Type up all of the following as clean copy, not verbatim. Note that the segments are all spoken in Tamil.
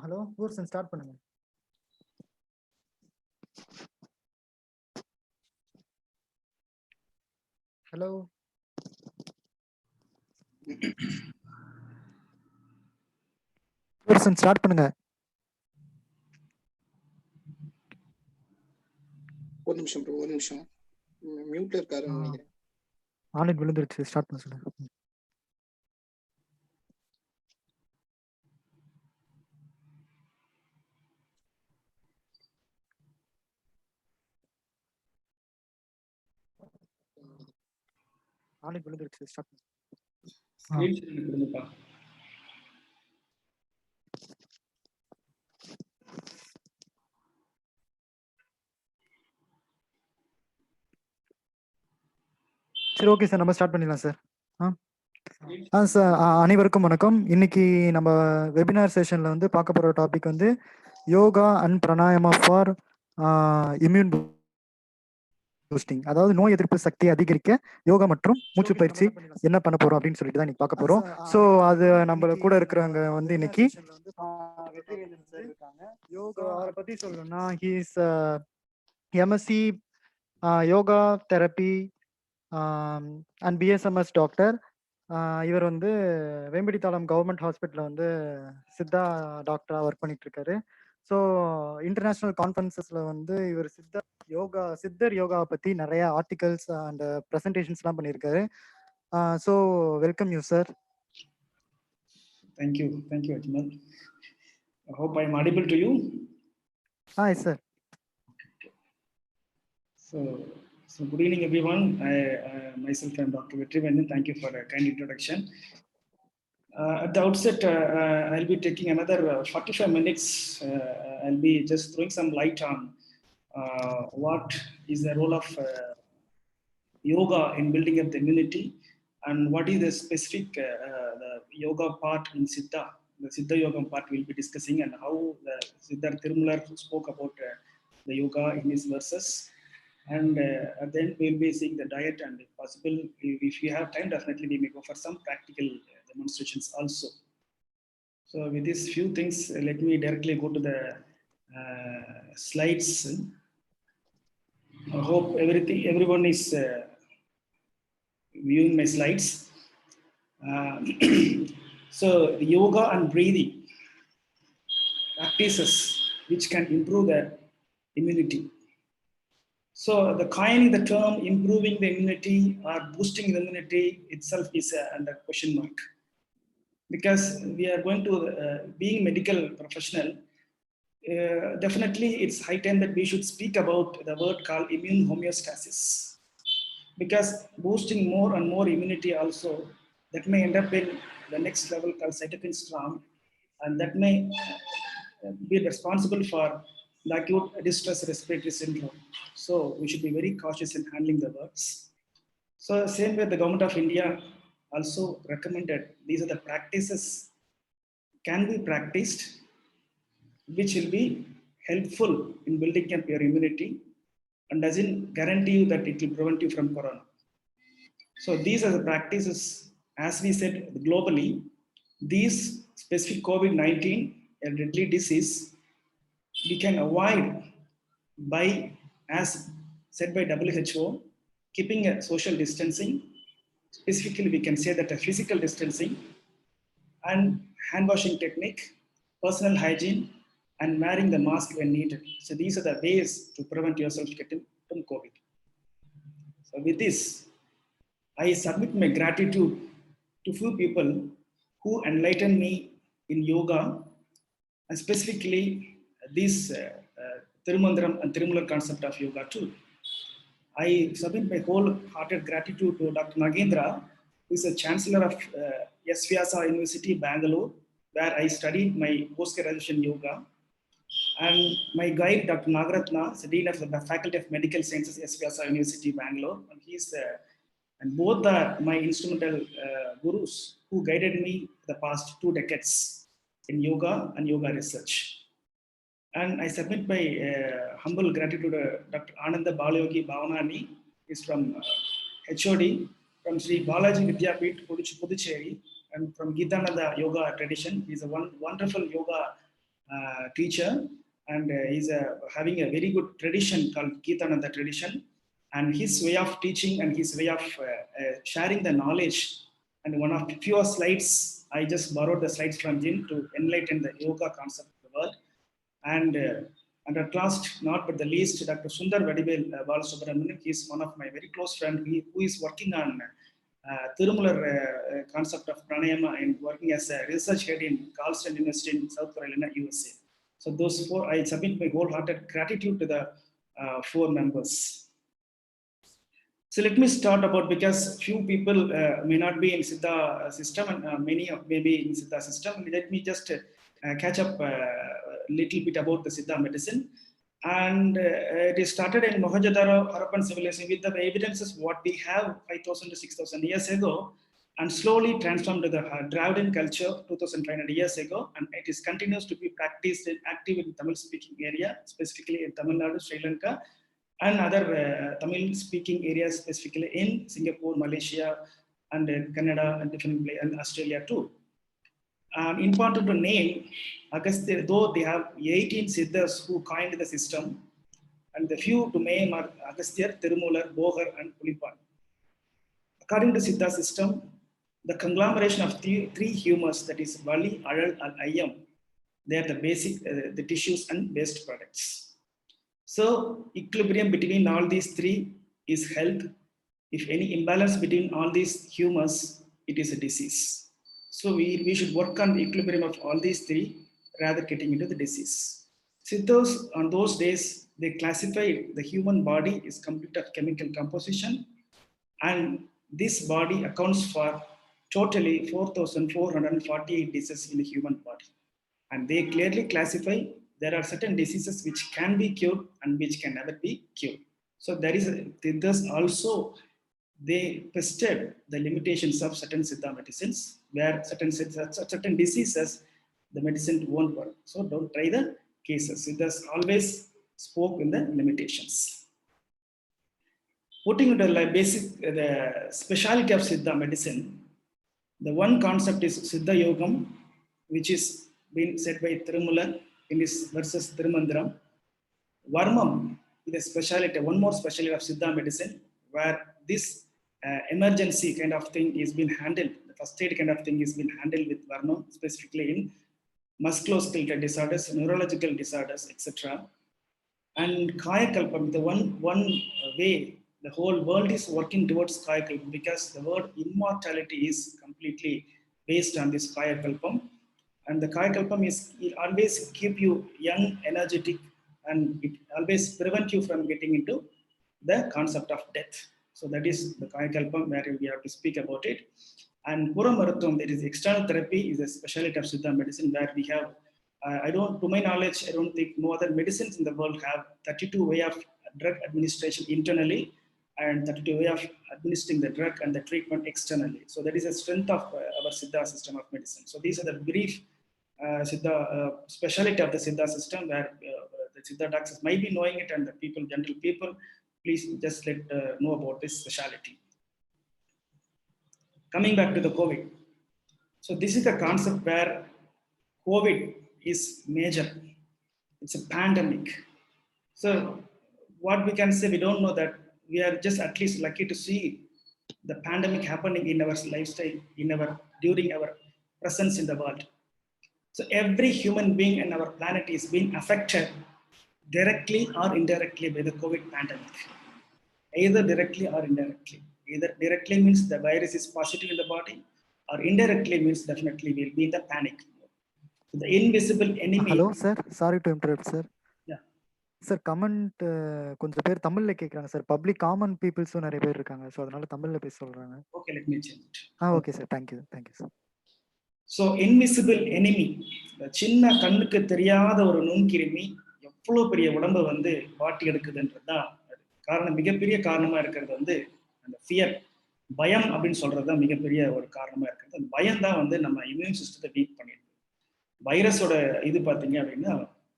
ஹலோ ஊர்சன் ஸ்டார்ட் பண்ணுங்க. ஹலோ ஊர்சன் ஸ்டார்ட் பண்ணுங்க. ஒரு நிமிஷம் ப்ரோ, ஒரு நிமிஷம். மியூட்ல இருக்காருன்னு நினைக்கிறேன். ஆன்லைன் விழுந்துருச்சு. ஸ்டார்ட் பண்ண சொல்லுங்க. ஆன்லைன் விழுந்துருச்சு. ஸ்டார்ட் பண்ணு. சரி, ஓகே சார், நம்ம ஸ்டார்ட் பண்ணிடலாம் சார். சார், அனைவருக்கும் வணக்கம். இன்னைக்கு நம்ம வெபினார் செஷன்ல வந்து பார்க்க போற டாபிக் வந்து yoga and pranayama for immune boosting, அதாவது நோய் எதிர்ப்பு சக்தியை அதிகரிக்க யோகா மற்றும் மூச்சு பயிற்சி என்ன பண்ண போறோம் அப்படின்னு சொல்லிட்டு தான் இன்னைக்கு பார்க்க போறோம். ஸோ அது நம்ம கூட இருக்கிறவங்க வந்து இன்னைக்கு யோகா அவரை பத்தி சொல்லணும்னா he's MSc yoga therapy and BSMS doctor. இவர் வந்து வேம்படித்தாளம் கவர்மெண்ட் ஹாஸ்பிட்டலில் வந்து சித்தா டாக்டராக ஒர்க் பண்ணிட்டு இருக்காரு. ஸோ இன்டர்நேஷ்னல் கான்ஃபரன்சஸில் வந்து இவர் சித்தர் யோகாவை பற்றி நிறைய ஆர்டிகல்ஸ் அண்ட் ப்ரெசன்டேஷன்ஸ்லாம் பண்ணியிருக்காரு. So welcome you sir. Thank you, Ajmal. I hope I am audible to you. Hi, sir. So good evening, everyone. Myself, I am Dr. Vetrivendan. Thank you for a kind introduction. At the outset, I'll be taking another 45 minutes. I'll be just throwing some light on what is the role of yoga in building up the immunity, and what is the specific the yoga part in Siddha. The Siddha Yoga part we'll be discussing, and how the Siddharth Tirumular spoke about the yoga in his verses. And then we'll be seeing the diet, and if possible, if we have time, definitely we may go for some practical demonstrations also. So with these few things, let me directly go to the slides. I hope everyone is viewing my slides. So the yoga and breathing practices which can improve the immunity. So the coining the term improving the immunity or boosting the immunity itself is under question mark, because we are going to being medical professional, definitely it's high time that we should speak about the word called immune homeostasis, because boosting more and more immunity also, that may end up in the next level called cytokine storm, and that may be responsible for the acute distress respiratory syndrome. So we should be very cautious in handling the words. So same way the government of India also recommended these are the practices can be practiced which will be helpful in building up your immunity, and doesn't guarantee you that it will prevent you from corona. So these are the practices, as we said globally, these specific COVID-19, a deadly disease, we can avoid by, as said by WHO, keeping a social distancing. Specifically, we can say that a physical distancing and hand washing technique, personal hygiene, and wearing the mask when needed. So these are the ways to prevent yourself getting from COVID. So with this, I submit my gratitude to few people who enlightened me in yoga, and specifically this Tirumandram and Tirumular concept of yoga too. I submit my wholehearted gratitude to Dr. Nagendra, who is a chancellor of S. Vyasa University, Bangalore, where I studied my post-graduation yoga, and my guide, Dr. Nagaratna, is the Dean of the Faculty of Medical Sciences, S. Vyasa University, Bangalore, and he's and both are my instrumental gurus who guided me the past 2 decades in yoga and yoga research. And I submit my humble gratitude to Dr. Ananda Balayogi Bhavanani, is from HOD, from Sri Balaji Vidyapeeth, Puducherry, and from Geetananda Yoga tradition. He's a wonderful yoga teacher, and he's having a very good tradition called Geetananda tradition, and his way of teaching and his way of sharing the knowledge. And one of the few slides, I just borrowed the slides from him to enlighten the yoga concept of the world. And at last, not but the least, Dr. Sundar Vadivel Balasubramanian, he is one of my very close friends who is working on Tirumular concept of pranayama and working as a research head in Carlson University in South Carolina, USA. So those four, I submit my wholehearted gratitude to the 4 members. So let me start about, because few people may not be in Siddha system and many may be in Siddha system. Let me just catch up a little bit about the Siddha medicine. And it is started in Mohenjo-daro Harappan civilization with the evidences what we have 5,000 to 6,000 years ago, and slowly transformed to the Dravidian culture 2,500 years ago, and it is continues to be practiced and active in Tamil speaking area, specifically in Tamil Nadu, Sri Lanka, and other Tamil speaking areas, specifically in Singapore, Malaysia, and Canada, and different places, and Australia too. Important to name, Agastya, though they have 18 Siddhas who coined the system, and the few to name are Agastya, Tirumular, Bogar, and Pulipan. According to Siddha system, the conglomeration of three humors, that is Vali, Aral, and Ayyam, they are the basic, the tissues and waste products. So equilibrium between all these three is health. If any imbalance between all these humors, it is a disease. So we should work on the equilibrium of all these three rather getting into the disease. Siddhas on those days, they classified the human body is complete of chemical composition, and this body accounts for totally 4,448 diseases in the human body. And they clearly classify there are certain diseases which can be cured and which can never be cured. So there is thus also they tested the limitations of certain Siddha medicines, where certain diseases the medicine won't work. So don't try the cases. Siddhas always spoke in the limitations. Putting the basic the speciality of Siddha medicine, the one concept is Siddha Yogam, which is being said by Tirumular in his verses Tirumandiram. Varmam is a speciality, one more specialty of Siddha medicine, where this emergency kind of thing is being handled, the first aid kind of thing is being handled with Varmam, specifically in musculoskeletal disorders, neurological disorders, etc. And Kaya Kalpam, the one way the whole world is working towards Kaya Kalpam, because the word immortality is completely based on this Kaya Kalpam. And the Kaya Kalpam is, it always keep you young, energetic, and it always prevent you from getting into the concept of death. So that is the Kaya Kalpam, where we have to speak about it. And Pura Marathon, that is external therapy, is a specialty of Siddha medicine, where we have, to my knowledge, I don't think no other medicines in the world have 32 way of drug administration internally, and 32 way of administering the drug and the treatment externally. So that is a strength of our Siddha system of medicine. So these are the brief Siddha speciality of the Siddha system, where the Siddha doctors might be knowing it, and the people, general people, please just let know about this speciality. Coming back to the COVID. So this is the concept where COVID is major. It's a pandemic. So what we can say, we don't know that we are just at least lucky to see the pandemic happening in our lifestyle, during our presence in the world. So every human being in our planet is being affected directly or indirectly by the COVID pandemic. Either directly or indirectly. Either directly means the virus is positive in the body, or indirectly means definitely we'll be in the panic. So the invisible enemy. Hello, sir. Sorry to interrupt, sir. Yeah. Sir, comment கொஞ்சம் பேர் தமிழ்ல கேக்குறாங்க சார். பப்ளிக் காமன் பீப்பிள்ஸும் நிறைய பேர் இருக்காங்க. சோ அதனால தமிழ்ல பேச சொல்றாங்க. Okay, let me change it. Okay, sir. Thank you. Thank you, sir. So invisible enemy, சின்ன கண்ணுக்கு தெரியாத ஒரு நுண்கிருமி எவ்வளவு பெரிய உடம்பை வந்து வாட்டி எடுக்குதுன்றதுதான் காரணம். மிகப்பெரிய காரணமா இருக்கிறது வந்து அந்த ஃபியர், பயம் அப்படின்னு சொல்றதுதான் மிகப்பெரிய ஒரு காரணமா இருக்கிறது. அந்த பயம் தான் வந்து நம்ம இம்யூன் சிஸ்டத்தை வீக் பண்ணிடுது. வைரஸோட இது பார்த்தீங்க அப்படின்னா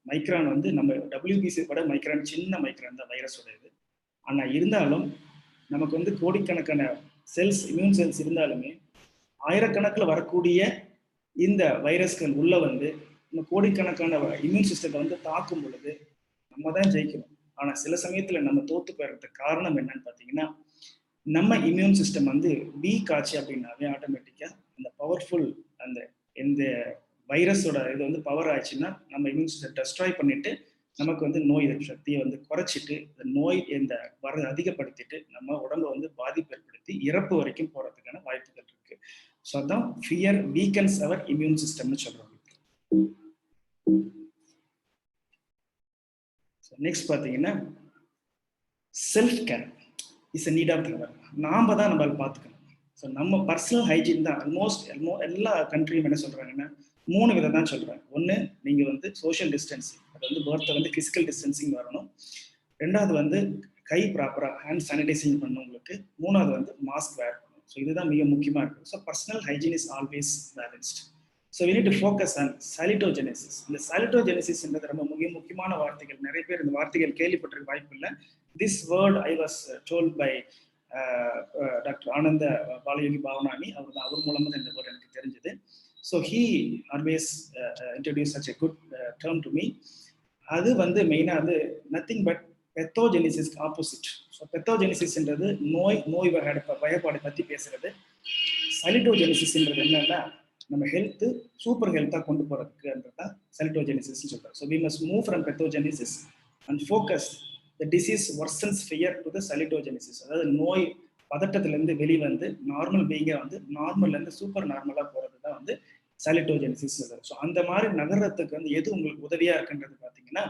மைக்ரான் வந்து நம்ம WBC விட மைக்ரான் சின்ன மைக்ரான் தான் வைரஸோட இது. ஆனா இருந்தாலும் நமக்கு வந்து கோடிக்கணக்கான செல்ஸ், இம்யூன் செல்ஸ் இருந்தாலுமே ஆயிரக்கணக்கில் வரக்கூடிய இந்த வைரஸ்கள் உள்ள வந்து நம்ம கோடிக்கணக்கான இம்யூன் சிஸ்டத்தை வந்து தாக்கும் பொழுது நம்ம தான் ஜெயிக்கணும். ஆனா சில சமயத்துல நம்ம தோத்து போயிடுறதுக்கு காரணம் என்னன்னு பாத்தீங்கன்னா, நம்ம இம்யூன் சிஸ்டம் வந்து வீக் ஆச்சு அப்படின்னாவே ஆட்டோமேட்டிக்கா அந்த பவர்ஃபுல் அந்த எந்த வைரஸோட இது வந்து பவர் ஆச்சுன்னா நம்ம இம்யூன் சிஸ்டம் டெஸ்ட்ராய் பண்ணிட்டு நமக்கு வந்து நோய் எதிர்ப்பு சக்தியை வந்து குறைச்சிட்டு இந்த நோய் இந்த வர அதிகப்படுத்திட்டு நம்ம உடம்ப வந்து பாதிப்பு ஏற்படுத்தி இறப்பு வரைக்கும் போறதுக்கான வாய்ப்புகள் இருக்கு. ஸோ அதான் ஃபியர் வீக்கன்ஸ் அவர் இம்யூன் சிஸ்டம்னு சொல்றோம். நெக்ஸ்ட் பாத்தீங்கன்னா self care is need half hour. நாம தான் நம்மளை பார்த்துக்கணும். ஸோ நம்ம பர்சனல் ஹைஜீன் தான் ஆல்மோஸ்ட் எல்லா கண்ட்ரியும் என்ன சொல்றாங்கன்னா 3 விதம் தான் சொல்றாங்க. ஒன்று, நீங்க வந்து சோஷியல் டிஸ்டன்சிங், அது வந்து ஒருத்த வந்து பிசிக்கல் டிஸ்டன்சிங் வரணும். 2வது வந்து கை ப்ராப்பரா ஹேண்ட் சானிடைசிங் பண்ணணும் உங்களுக்கு. 3வது வந்து மாஸ்க் வேர் பண்ணணும். ஸோ இதுதான் மிக முக்கியமா இருக்கு. So personal hygiene is always balanced. So we need to focus on salutogenesis. இந்த சாலிட்டோஜெனிசிஸ்ன்றது ரொம்ப முக்கியமான வார்த்தைகள். நிறைய பேர் இந்த வார்த்தைகள் கேள்விப்பட்டிருக்க வாய்ப்பு இல்லை. This word I was told by doctor Ananda Balayogi பாவனானி. அவர் மூலமா இந்த வேர்ட் எனக்கு தெரிஞ்சது. So he always introduced such a good term to me. அது வந்து மெயினா அது நத்திங் பட் பெத்தோஜெனிசிஸ் ஆப்போசிட். ஸோ பெத்தோஜெனிசிஸ்ன்றது நோய் பயப்பாடு பத்தி பேசுறது. சாலிட்டோஜெனிசிஸ்ன்றது என்னன்னா நம்ம ஹெல்த் சூப்பர் ஹெல்த்தா கொண்டு போறதுக்குன்றதான் சாலிட்டோஜெனிசிஸ் சொல்றோம். So we must move from pathogenesis and focus the disease versus fear to the salutogenesis. அதாவது நோய் பதட்டத்திலேருந்து வெளிவந்து நார்மல் பீயிங்கா வந்து நார்மல்லேருந்து சூப்பர் நார்மலா போறது தான் வந்து சாலிட்டோஜெனிசிஸ். ஸோ அந்த மாதிரி நகரத்துக்கு வந்து எது உங்களுக்கு உதவியா இருக்குன்றது பார்த்தீங்கன்னா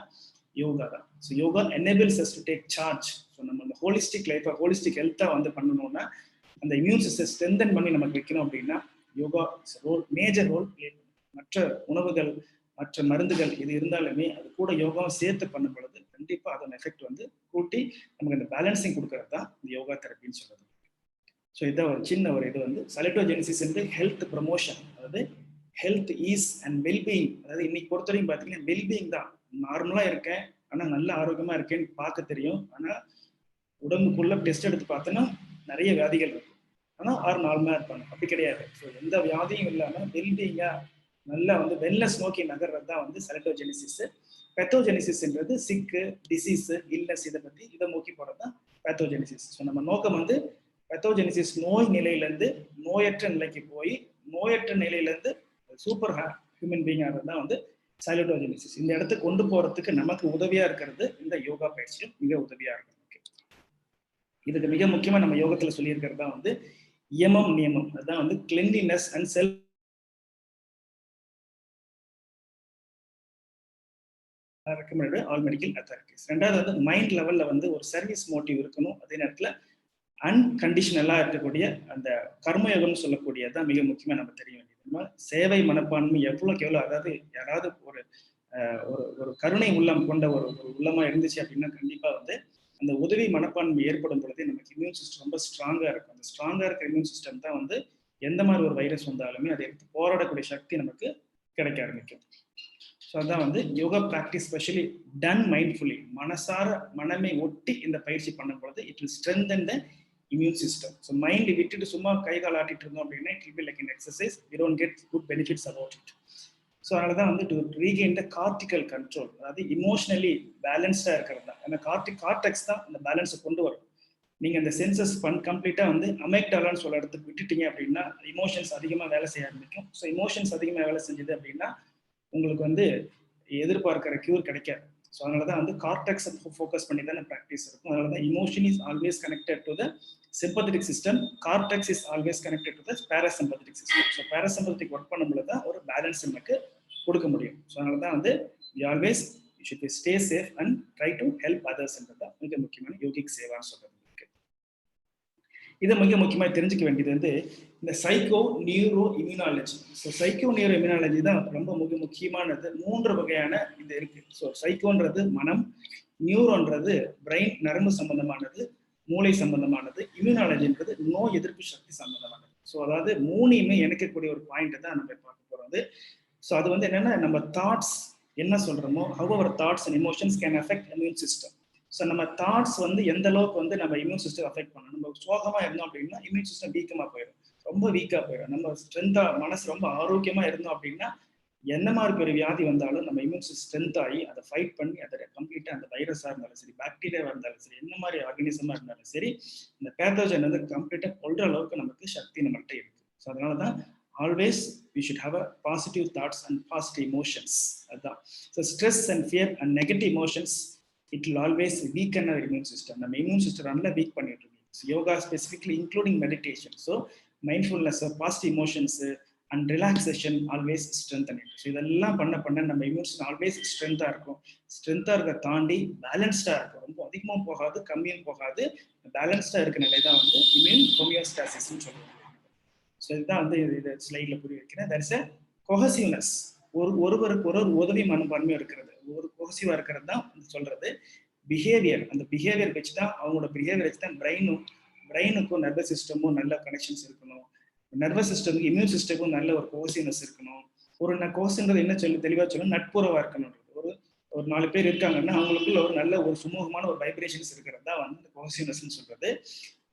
யோகா தான். So yoga enables us to take charge. So நம்ம அந்த ஹோலிஸ்டிக் லைஃபை ஹோலிஸ்டிக் ஹெல்த்தாக வந்து பண்ணணும்னா அந்த இம்யூன் சிஸ்டம் ஸ்ட்ரென்தன் பண்ணி நமக்கு வைக்கணும் அப்படின்னா யோகா மேஜர் ரோல் பிளே பண்ணும். மற்ற உணவுகள் மற்ற மருந்துகள் இது இருந்தாலுமே அது கூட யோகாவும் சேர்த்து பண்ணும் பொழுது கண்டிப்பாக அதோட எஃபெக்ட் வந்து கூட்டி நமக்கு அந்த பேலன்சிங் கொடுக்கறது தான் இந்த யோகா தெரப்பின்னு சொல்றது. ஸோ இதான் ஒரு சின்ன ஒரு இது வந்து சாலிட்டோஜெனிசிஸ் வந்து ஹெல்த் ப்ரமோஷன். அதாவது ஹெல்த் ஈஸ் அண்ட் வெல்பீயிங். அதாவது இன்னைக்கு பொறுத்தவரைக்கும் பார்த்தீங்கன்னா வெல்பீயிங் தான். நார்மலா இருக்கேன் ஆனால் நல்ல ஆரோக்கியமா இருக்கேன்னு பார்க்க தெரியும். ஆனால் உடம்புக்குள்ள டெஸ்ட் எடுத்து பார்த்தோன்னா நிறைய வியாதிகள் இருக்கு. ஆனால் நார்மலா இருப்பாங்க. அப்படி கிடையாது. ஸோ எந்த வியாதியும் இல்லாமல் வெல்பீயிங்கா நல்லா வந்து வெல்னஸ் நோக்கி நகர்றது தான் வந்து சாலிட்டோஜெனிசிஸ். பெத்தோஜெனிசிஸ்ன்றது சிக்கு டிசீஸ் இல்னஸ் இதை நோக்கி போறது தான் பெத்தோஜெனிசிஸ். ஸோ நம்ம நோக்கம் வந்து பெத்தோஜெனிசிஸ் நோய் நிலையிலேருந்து நோயற்ற நிலைக்கு போய் நோயற்ற நிலையிலேருந்து சூப்பர் ஹியூமன் பீயிங் ஆகிறது தான் வந்து சாலிட்டோஜெனிசிஸ். இந்த இடத்துக்கு கொண்டு போறதுக்கு நமக்கு உதவியா இருக்கிறது இந்த யோகா பயிற்சியும் மிக உதவியா இருக்கு. இதுக்கு மிக முக்கியமா நம்ம யோகத்துல சொல்லியிருக்கிறது தான் வந்து யமம் நியமம். அதுதான் வந்து cleanliness and self recommended all medical authorities. 2வது வந்து மைண்ட் லெவல்ல வந்து ஒரு சர்வீஸ் மோட்டிவ் இருக்கணும். அதே நேரத்தில் அன்கண்டிஷனலா இருக்கக்கூடிய அந்த கர்மயோகம்னு சொல்லக்கூடியதான் மிக முக்கியமா நம்ம தெரிய வேண்டியது. சேவை மனப்பான்மை எவ்வளோக்கு எவ்வளோ, அதாவது யாராவது ஒரு கருணை உள்ளம் கொண்ட ஒரு உள்ளமா இருந்துச்சு அப்படின்னா கண்டிப்பா வந்து அந்த உதவி மனப்பான்மை ஏற்படும் பொழுது நமக்கு இம்யூன் சிஸ்டம் ரொம்ப ஸ்ட்ராங்கா இருக்கும். அந்த ஸ்ட்ராங்கா இருக்கிற இம்யூன் சிஸ்டம் தான் வந்து எந்த மாதிரி ஒரு வைரஸ் வந்தாலுமே அதை எடுத்து போராடக்கூடிய சக்தி நமக்கு கிடைக்க ஆரம்பிக்கும். ஸோ அதான் வந்து yoga practice specially done mindfully, மனசார மனமே ஒட்டி இந்த பயிற்சி பண்ணும் பொழுது it will strengthen the immune system. So mind விட்டுட்டு சும்மா கை கால் ஆட்டிட்டு இருந்தோம் அப்படின்னா it will be like an exercise. We don't get good benefits about it. So அதனால தான் வந்து to regain the cortical control, அதாவது இமோஷனலி பேலன்ஸ்டாக இருக்கிறது தான். அந்த கார்டெக்ஸ் தான் அந்த பேலன்ஸை கொண்டு வரும். நீங்கள் அந்த சென்சஸ் கம்ப்ளீட்டாக வந்து அமெக்டாலான்னு சொல்ல இடத்துக்கு விட்டுட்டீங்க அப்படின்னா இமோஷன்ஸ் அதிகமாக வேலை செய்ய ஆரம்பிக்கும். ஸோ இமோஷன்ஸ் அதிகமாக வேலை செஞ்சது அப்படின்னா உங்களுக்கு வந்து எதிர்பார்க்கிற கியூர் கிடைக்காது. ஸோ அதனால தான் வந்து கார்டெக்ஸை ஃபோக்கஸ் பண்ணி தான் ப்ராக்டிஸ் இருக்கும். அதனால தான் emotion is always connected to the sympathetic system, cortex is always connected to the parasympathetic system. So parasympathetic work பண்ணும்போது தான் ஒரு பேலன்ஸ் நமக்கு கொடுக்க முடியும். ஸோ அதனால தான் வந்து always should be stay safe and try to help அதர்ஸ்ன்றது தான் மிக முக்கியமான யோகிக் சேவான்னு சொல்றது. இதை மிக முக்கியமாக தெரிஞ்சுக்க வேண்டியது வந்து இந்த psycho neuro immunology. So psycho neuro immunology தான் ரொம்ப மிக முக்கியமானது. 3 வகையான இது இருக்கு. ஸோ சைக்கோன்றது மனம், நியூரோன்றது பிரெயின் நரம்பு சம்பந்தமானது, மூளை சம்பந்தமானது, இம்யூனாலஜின்றது நோய் எதிர்ப்பு சக்தி சம்பந்தமானது. ஸோ அதாவது 3யுமே இணைக்கக்கூடிய ஒரு பாயிண்ட் தான் நம்ம பார்க்க போறது. ஸோ அது வந்து என்னன்னா நம்ம தாட்ஸ் என்ன சொல்றோமோ how our thoughts and emotions can affect immune system. So நம்ம தாட்ஸ் வந்து எந்த அளவுக்கு வந்து நம்ம இம்யூன் சிஸ்டம் அஃபெக்ட் பண்ணணும். நம்ம சோகமா இருந்தோம் அப்படின்னா இம்யூன் சிஸ்டம் வீக்கமா போயிடும், ரொம்ப வீக்கா போயிடும். நம்ம ஸ்ட்ரென்த்தா மனசு ரொம்ப ஆரோக்கியமா இருந்தோம் அப்படின்னா என்ன மாதிரி பெரிய வியாதி வந்தாலும் நம்ம இம்யூன் சிஸ்டம் ஸ்ட்ரென்த் ஆகி அதை ஃபைட் பண்ணி அதை கம்ப்ளீட்டாக அந்த வைரஸாக இருந்தாலும் சரி, பாக்டீரியாவாக இருந்தாலும் சரி, என்ன மாதிரி ஆர்கனிசமாக இருந்தாலும் சரி, இந்த பேத்தோஜன் வந்து கம்ப்ளீட்டாக கொள்ற அளவுக்கு நமக்கு சக்தி நம்மள்கிட்ட இருக்கு. ஸோ அதனால தான் always we should have a positive thoughts and positive emotions. அதுதான். So stress and fear and negative emotions it will always weaken our immune system. நம்ம இம்யூன் சிஸ்டம் நல்லா வீக் பண்ணிட்டு இருக்கோம். Yoga specifically including meditation, so mindfulness, positive emotions and relaxation always strengthen it. So இதெல்லாம் பண்ண நம்ம இம்யூன் சிஸ்டம் ஆல்வேஸ் ஸ்ட்ரென்த்தாக இருக்கும். ஸ்ட்ரென்த்தாக இருக்க தாண்டி பேலன்ஸ்டாக இருக்கும். ரொம்ப அதிகமாக போகாது, கம்மியும் போகாது, பேலன்ஸ்டாக இருக்க நிலை தான் வந்து இம்யூன் ஹோமியோஸ்டாசிஸ்ன்னு சொல்லுவாங்க. ஸோ இதுதான் வந்து இது ஸ்லைடில் புரிய வைக்கிறேன். That is a cohesiveness. ஒருவருக்கு ஒரு உதவி மனப்பான்மையும் இருக்கிறது, ஒரு கொஹசிவாக இருக்கிறது தான் சொல்றது. பிஹேவியர், அந்த பிஹேவியர் வச்சு தான், அவங்களோட பிஹேவியர் வச்சு தான் பிரெயினுக்கும் நர்வஸ் சிஸ்டமும் நல்ல கனெக்ஷன்ஸ் இருக்கணும். நர்வஸ் சிஸ்டமுக்கு இம்யூன் சிஸ்டமுக்கும் நல்ல ஒரு கோஹசிவ்னஸ் இருக்கணும். ஒரு கோஹசிவ்ன்றது என்ன சொல்லி தெளிவாக சொல்லணும், நட்புறவாக இருக்கணும். ஒரு 4 பேர் இருக்காங்கன்னா அவங்களுக்குள்ள ஒரு நல்ல ஒரு சுமூகமான ஒரு வைப்ரேஷன்ஸ் இருக்கிறது தான் வந்து கோஹசிவ்னஸ்ன்னு சொல்றது.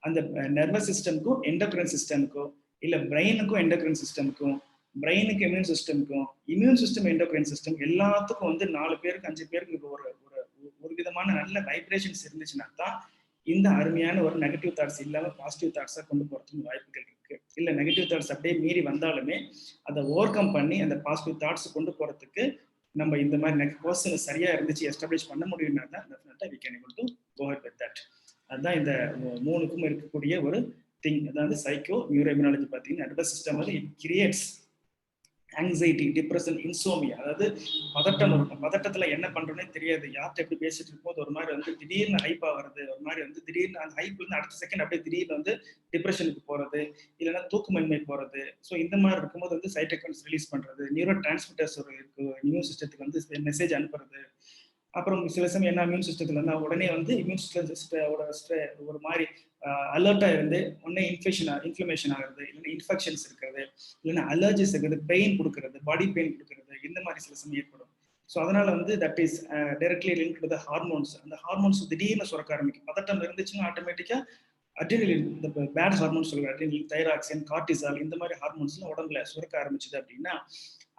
அந்த நர்வஸ் சிஸ்டமுக்கும் எண்டோக்ரைன் சிஸ்டமுக்கும், இல்லை பிரெயினுக்கும் எண்டோக்ரைன் சிஸ்டமுக்கும், பிரெயினுக்கு இம்யூன் சிஸ்டமுக்கும், இம்யூன் சிஸ்டம் எண்டோக்ரைன் சிஸ்டம் எல்லாத்துக்கும் வந்து 4 பேருக்கு 5 பேருக்கு ஒரு விதமான நல்ல வைப்ரேஷன்ஸ் இருந்துச்சுன்னா தான் இந்த அருமையான ஒரு நெகட்டிவ் தாட்ஸ் இல்லாம பாசிட்டிவ் தாட்ஸா கொண்டு போறதுக்கு வாய்ப்புகள் இருக்கு. இல்ல நெகட்டிவ் தாட்ஸ் அப்படியே மீறி வந்தாலுமே அதை ஓவர் கம் பண்ணி அந்த பாசிட்டிவ் தாட்ஸ் கொண்டு போறதுக்கு நம்ம இந்த மாதிரி பர்சன் சரியா இருந்துச்சு எஸ்டாப்ளிஷ் பண்ண முடியும்னா தான் definitely we can able to go ahead with that. அதுதான் இந்த 3க்கும் இருக்கக்கூடிய ஒரு திங். அதாவது சைக்கோ நியூரோ இம்யூனாலஜி பார்த்தீங்கன்னா நர்வஸ் சிஸ்டம் வந்து it creates anxiety, depression, insomnia. அதாவது பதட்டம் இருக்கும். பதட்டத்துல என்ன பண்றோன்னே தெரியாது. யார்கிட்ட எப்படி பேசிட்டு இருக்கும்போது ஒரு மாதிரி வந்து திடீர்னு ஹைப்பா வருது, ஒரு மாதிரி வந்து திடீர்னு அந்த ஹைப்ல இருந்து அடுத்த செகண்ட் அப்படியே திடீர்னு வந்து டிப்ரெஷனுக்கு போறது, இல்லைன்னா தூக்கமின்மை போறது. ஸோ இந்த மாதிரி இருக்கும்போது வந்து சைட்டோகைன்ஸ் ரிலீஸ் பண்றது, நியூரோ டிரான்ஸ்மிட்டர்ஸ் இருக்கு இம்யூன் சிஸ்டத்துக்கு வந்து மெசேஜ் அனுப்புறது. அப்புறம் சில சமயம் என்ன இம்யூன் சிஸ்டத்துல இருந்தா உடனே வந்து இம்யூன் சிஸ்டம் ஒரு மாதிரி அலர்ட்டா இருந்து உடனே இன்ஃப்ளமேஷன் ஆகுறது, இல்லைன்னா இன்ஃபெக்ஷன்ஸ் இருக்கிறது, இல்லைன்னா அலர்ஜிஸ் இருக்கிறது, பெயின் கொடுக்கறது, பாடி பெயின் கொடுக்கறது, இந்த மாதிரி சில சமயம் ஏற்படும். ஸோ அதனால வந்து that is directly link to the hormones. அந்த ஹார்மோன்ஸ் திடீர்னு சுரக்க ஆரம்பிக்கும். பதட்டம் இருந்துச்சுன்னா ஆட்டோமேட்டிக்கா அட்ரினலின், இந்த பேட் ஹார்மோன்ஸ் சொல்லுவாங்க, அட்ரினலின், தைராக்சின், கார்டிசால், இந்த மாதிரி ஹார்மோன்ஸ்லாம் உடம்புல சுரக்க ஆரம்பிச்சுது அப்படின்னா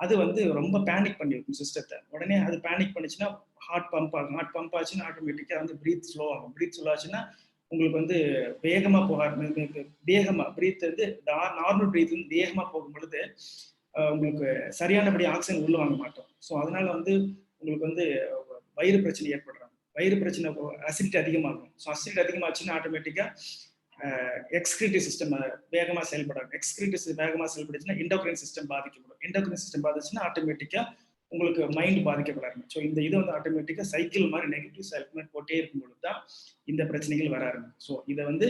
அது வந்து ரொம்ப பேனிக் பண்ணிருக்கும் சிஸ்டத்தை. உடனே அது பேனிக் பண்ணிச்சுன்னா ஹார்ட் பம்ப் ஆகும். ஹார்ட் பம்ப் ஆச்சுன்னா ஆட்டோமேட்டிக்கா வந்து பிரீத் ஸ்லோ ஆகும். பிரீத் ஸ்லோ ஆச்சுன்னா உங்களுக்கு வந்து வேகமா வேகமா பிரீத் வந்து நார்மல் பிரீத் வந்து வேகமா போகும் பொழுது உங்களுக்கு சரியானபடி ஆக்சிஜன் உள்ள வாங்க மாட்டோம். ஸோ அதனால வந்து உங்களுக்கு வந்து வயிறு பிரச்சனை ஏற்படுறாங்க. வயிறு பிரச்சனை, அசிடிட்டி அதிகமாகும். ஸோ அசிடிட்டி அதிகமாச்சுன்னா ஆட்டோமேட்டிக்கா எக்ஸ்கிரீட்டிவ் சிஸ்டம் வேகமா செயல்படாது. எக்ஸ்கிரீட்டிவ் வேகமா செயல்படுச்சுன்னா எண்டோக்ரைன் சிஸ்டம் பாதிக்கப்படும். எண்டோக்ரைன் சிஸ்டம் பாதிச்சுன்னா ஆட்டோமேட்டிக்கா உங்களுக்கு மைண்ட் பாதிக்கப்பட ஆரம்பிக்கும். ஸோ இந்த இது வந்து ஆட்டோமேட்டிக்கா சைக்கிள் மாதிரி நெகட்டிவ் சைக்கிள் போட்டே இருக்கும் பொழுது தான் இந்த பிரச்சனைகள் வர ஆரம்பிக்கும். ஸோ இதை வந்து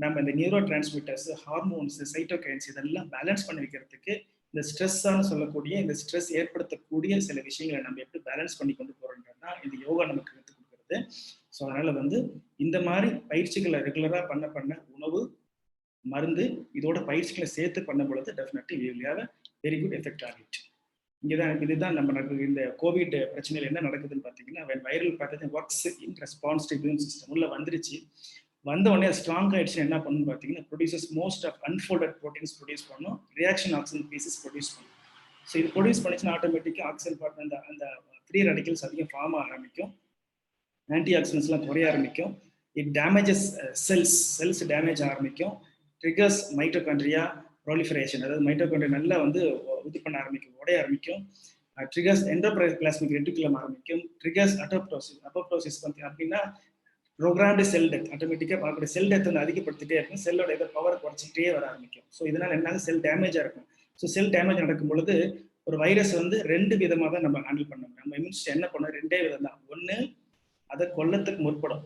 நம்ம இந்த நியூரோ டிரான்ஸ்மிட்டர்ஸ், ஹார்மோன்ஸ், சைட்டோகைன்ஸ் இதெல்லாம் பேலன்ஸ் பண்ணி வைக்கிறதுக்கு இந்த ஸ்ட்ரெஸ்ஸான்னு சொல்லக்கூடிய இந்த ஸ்ட்ரெஸ் ஏற்படுத்தக்கூடிய சில விஷயங்களை நம்ம எப்படி பேலன்ஸ் பண்ணி கொண்டு போறோம்ன்றதுனா இந்த யோகா நமக்கு கற்றுக் கொடுக்குறது. ஸோ அதனால வந்து இந்த மாதிரி பயிற்சிகளை ரெகுலரா பண்ண உணவு, மருந்து, இதோட பயிற்சிகளை சேர்த்து பண்ணும் பொழுது definitely we will have a very good effect on it. இதுதான் நம்ம இந்த கோவிட் பிரச்சனையில் என்ன நடக்குதுன்னு பார்த்தீங்கன்னா, viral pathogen works in response to immune system உள்ள வந்துருச்சு. வந்த உடனே ஸ்ட்ராங் ஆயிடுச்சு. என்ன பண்ணுன்னு பார்த்தீங்கன்னா, produces most of unfolded proteins produce பண்ணும், ரியாக்ஷன் ஆக்சிஜன் பீசஸ் ப்ரொடியூஸ் பண்ணும். ஸோ இது ப்ரொடியூஸ் பண்ணிச்சுன்னா ஆட்டோமேட்டிக்காக ஆக்சிஜன் பார்ட் அந்த ஃப்ரீ ரேடிக்கல்ஸ் அதிகம் ஃபார்ம் ஆக ஆரம்பிக்கும், ஆன்டி ஆக்சிடென்ட்ஸ்லாம் குறைய ஆரம்பிக்கும். இட் டேமேஜஸ் செல்ஸ் டேமேஜ் ஆரம்பிக்கும், ட்ரிகர்ஸ் மைட்டோகாண்ட்ரியா ப்ராலிஃபரேஷன், அதாவது மைட்டோகாண்ட்ரியா நல்லா வந்து இது பண்ண ஆரம்பிக்கும், உடைய ஆரம்பிக்கும். ட்ரிகர்ஸ் எண்டோபிளாஸ்மிக் ரெட்டிகுலம் ஆரம்பிக்கும், ட்ரிகர்ஸ் அப்போப்டோசிஸ் அப்படின்னா ப்ரோக்ராம்டு செல் டெத். ஆட்டோமேட்டிக்காக பார்க்கக்கூடிய செல் டெத் வந்து அதிகப்படுத்திட்டே இருக்கும், செல்லோட இதை பவர் குறைச்சிக்கிட்டே வர ஆரம்பிக்கும். ஸோ இதனால என்ன செல் டேமேஜாக இருக்கும். ஸோ செல் டேமேஜ் நடக்கும் பொழுது ஒரு வைரஸ் வந்து 2 விதமாக தான் நம்ம ஹேண்டில் பண்ணணும். நம்ம இம்யூன் சிஸ்டம் என்ன பண்ணணும், 2 விதம் தான். ஒன்று அதை கொல்லத்துக்கு முற்படும்,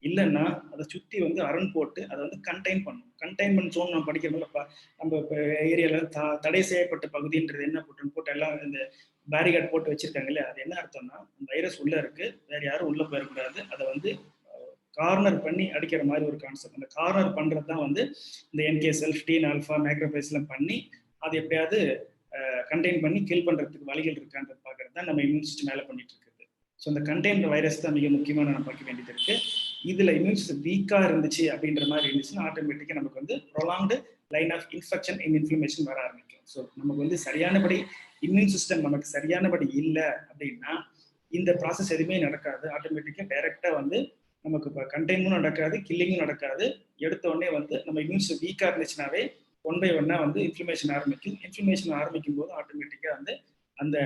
இல்லைன்னா அதை சுற்றி வந்து அரண் போட்டு அதை வந்து கண்டெயின் பண்ணணும். கண்டெயின்மெண்ட் ஜோன் நம்ம படிக்கிறோம்ல, நம்ம ஏரியாவில் தடை செய்யப்பட்ட பகுதின்றது என்ன போட்டு எல்லாம் இந்த பேரிகார்ட் போட்டு வச்சிருக்காங்க இல்லையா, அது என்ன அர்த்தம்னா வைரஸ் உள்ள இருக்கு, வேற யாரும் உள்ள போயிடக்கூடாது, அதை வந்து கார்னர் பண்ணி அடிக்கிற மாதிரி ஒரு கான்செப்ட். அந்த கார்னர் பண்றது தான் வந்து இந்த என்கே செல்ஃப், டீன் ஆல்ஃபா, மேக்ரோபேஸ்லாம் பண்ணி அது எப்படியாவது கண்டெயின் பண்ணி கில் பண்றதுக்கு வழிகள் இருக்கான்றது பார்க்கறது தான் நம்ம இம்யூன் சிஸ்டம் மேலே பண்ணிட்டு இருக்குது. ஸோ இந்த கண்டெயின் வைரஸ் தான் மிக முக்கியமான நம்ம பார்க்க வேண்டியது இருக்கு. இதுல இம்யூன் சிஸ்டம் வீக்கா இருந்துச்சு அப்படின்ற மாதிரி இருந்துச்சுன்னா ஆட்டோமேட்டிக்கா நமக்கு வந்து prolonged line of infection and inflammation வர ஆரம்பிக்கும். ஸோ நமக்கு வந்து சரியானபடி இம்யூன் சிஸ்டம் நமக்கு சரியானபடி இல்லை அப்படின்னா இந்த ப்ராசஸ் எதுவுமே நடக்காது. ஆட்டோமேட்டிக்கா டைரக்டா வந்து நமக்கு இப்போ கண்டெய்னும் நடக்காது, கில்லிங்கும் நடக்காது. எடுத்த உடனே வந்து நம்ம இம்யூன் சிஸ்டம் வீக்கா இருந்துச்சுனாவே ஒன் பை ஒன்னா வந்து இன்ஃப்ளமேஷன் ஆரம்பிக்கும். இன்ஃப்ளமேஷன் ஆரம்பிக்கும் போது ஆட்டோமேட்டிக்கா வந்து அந்த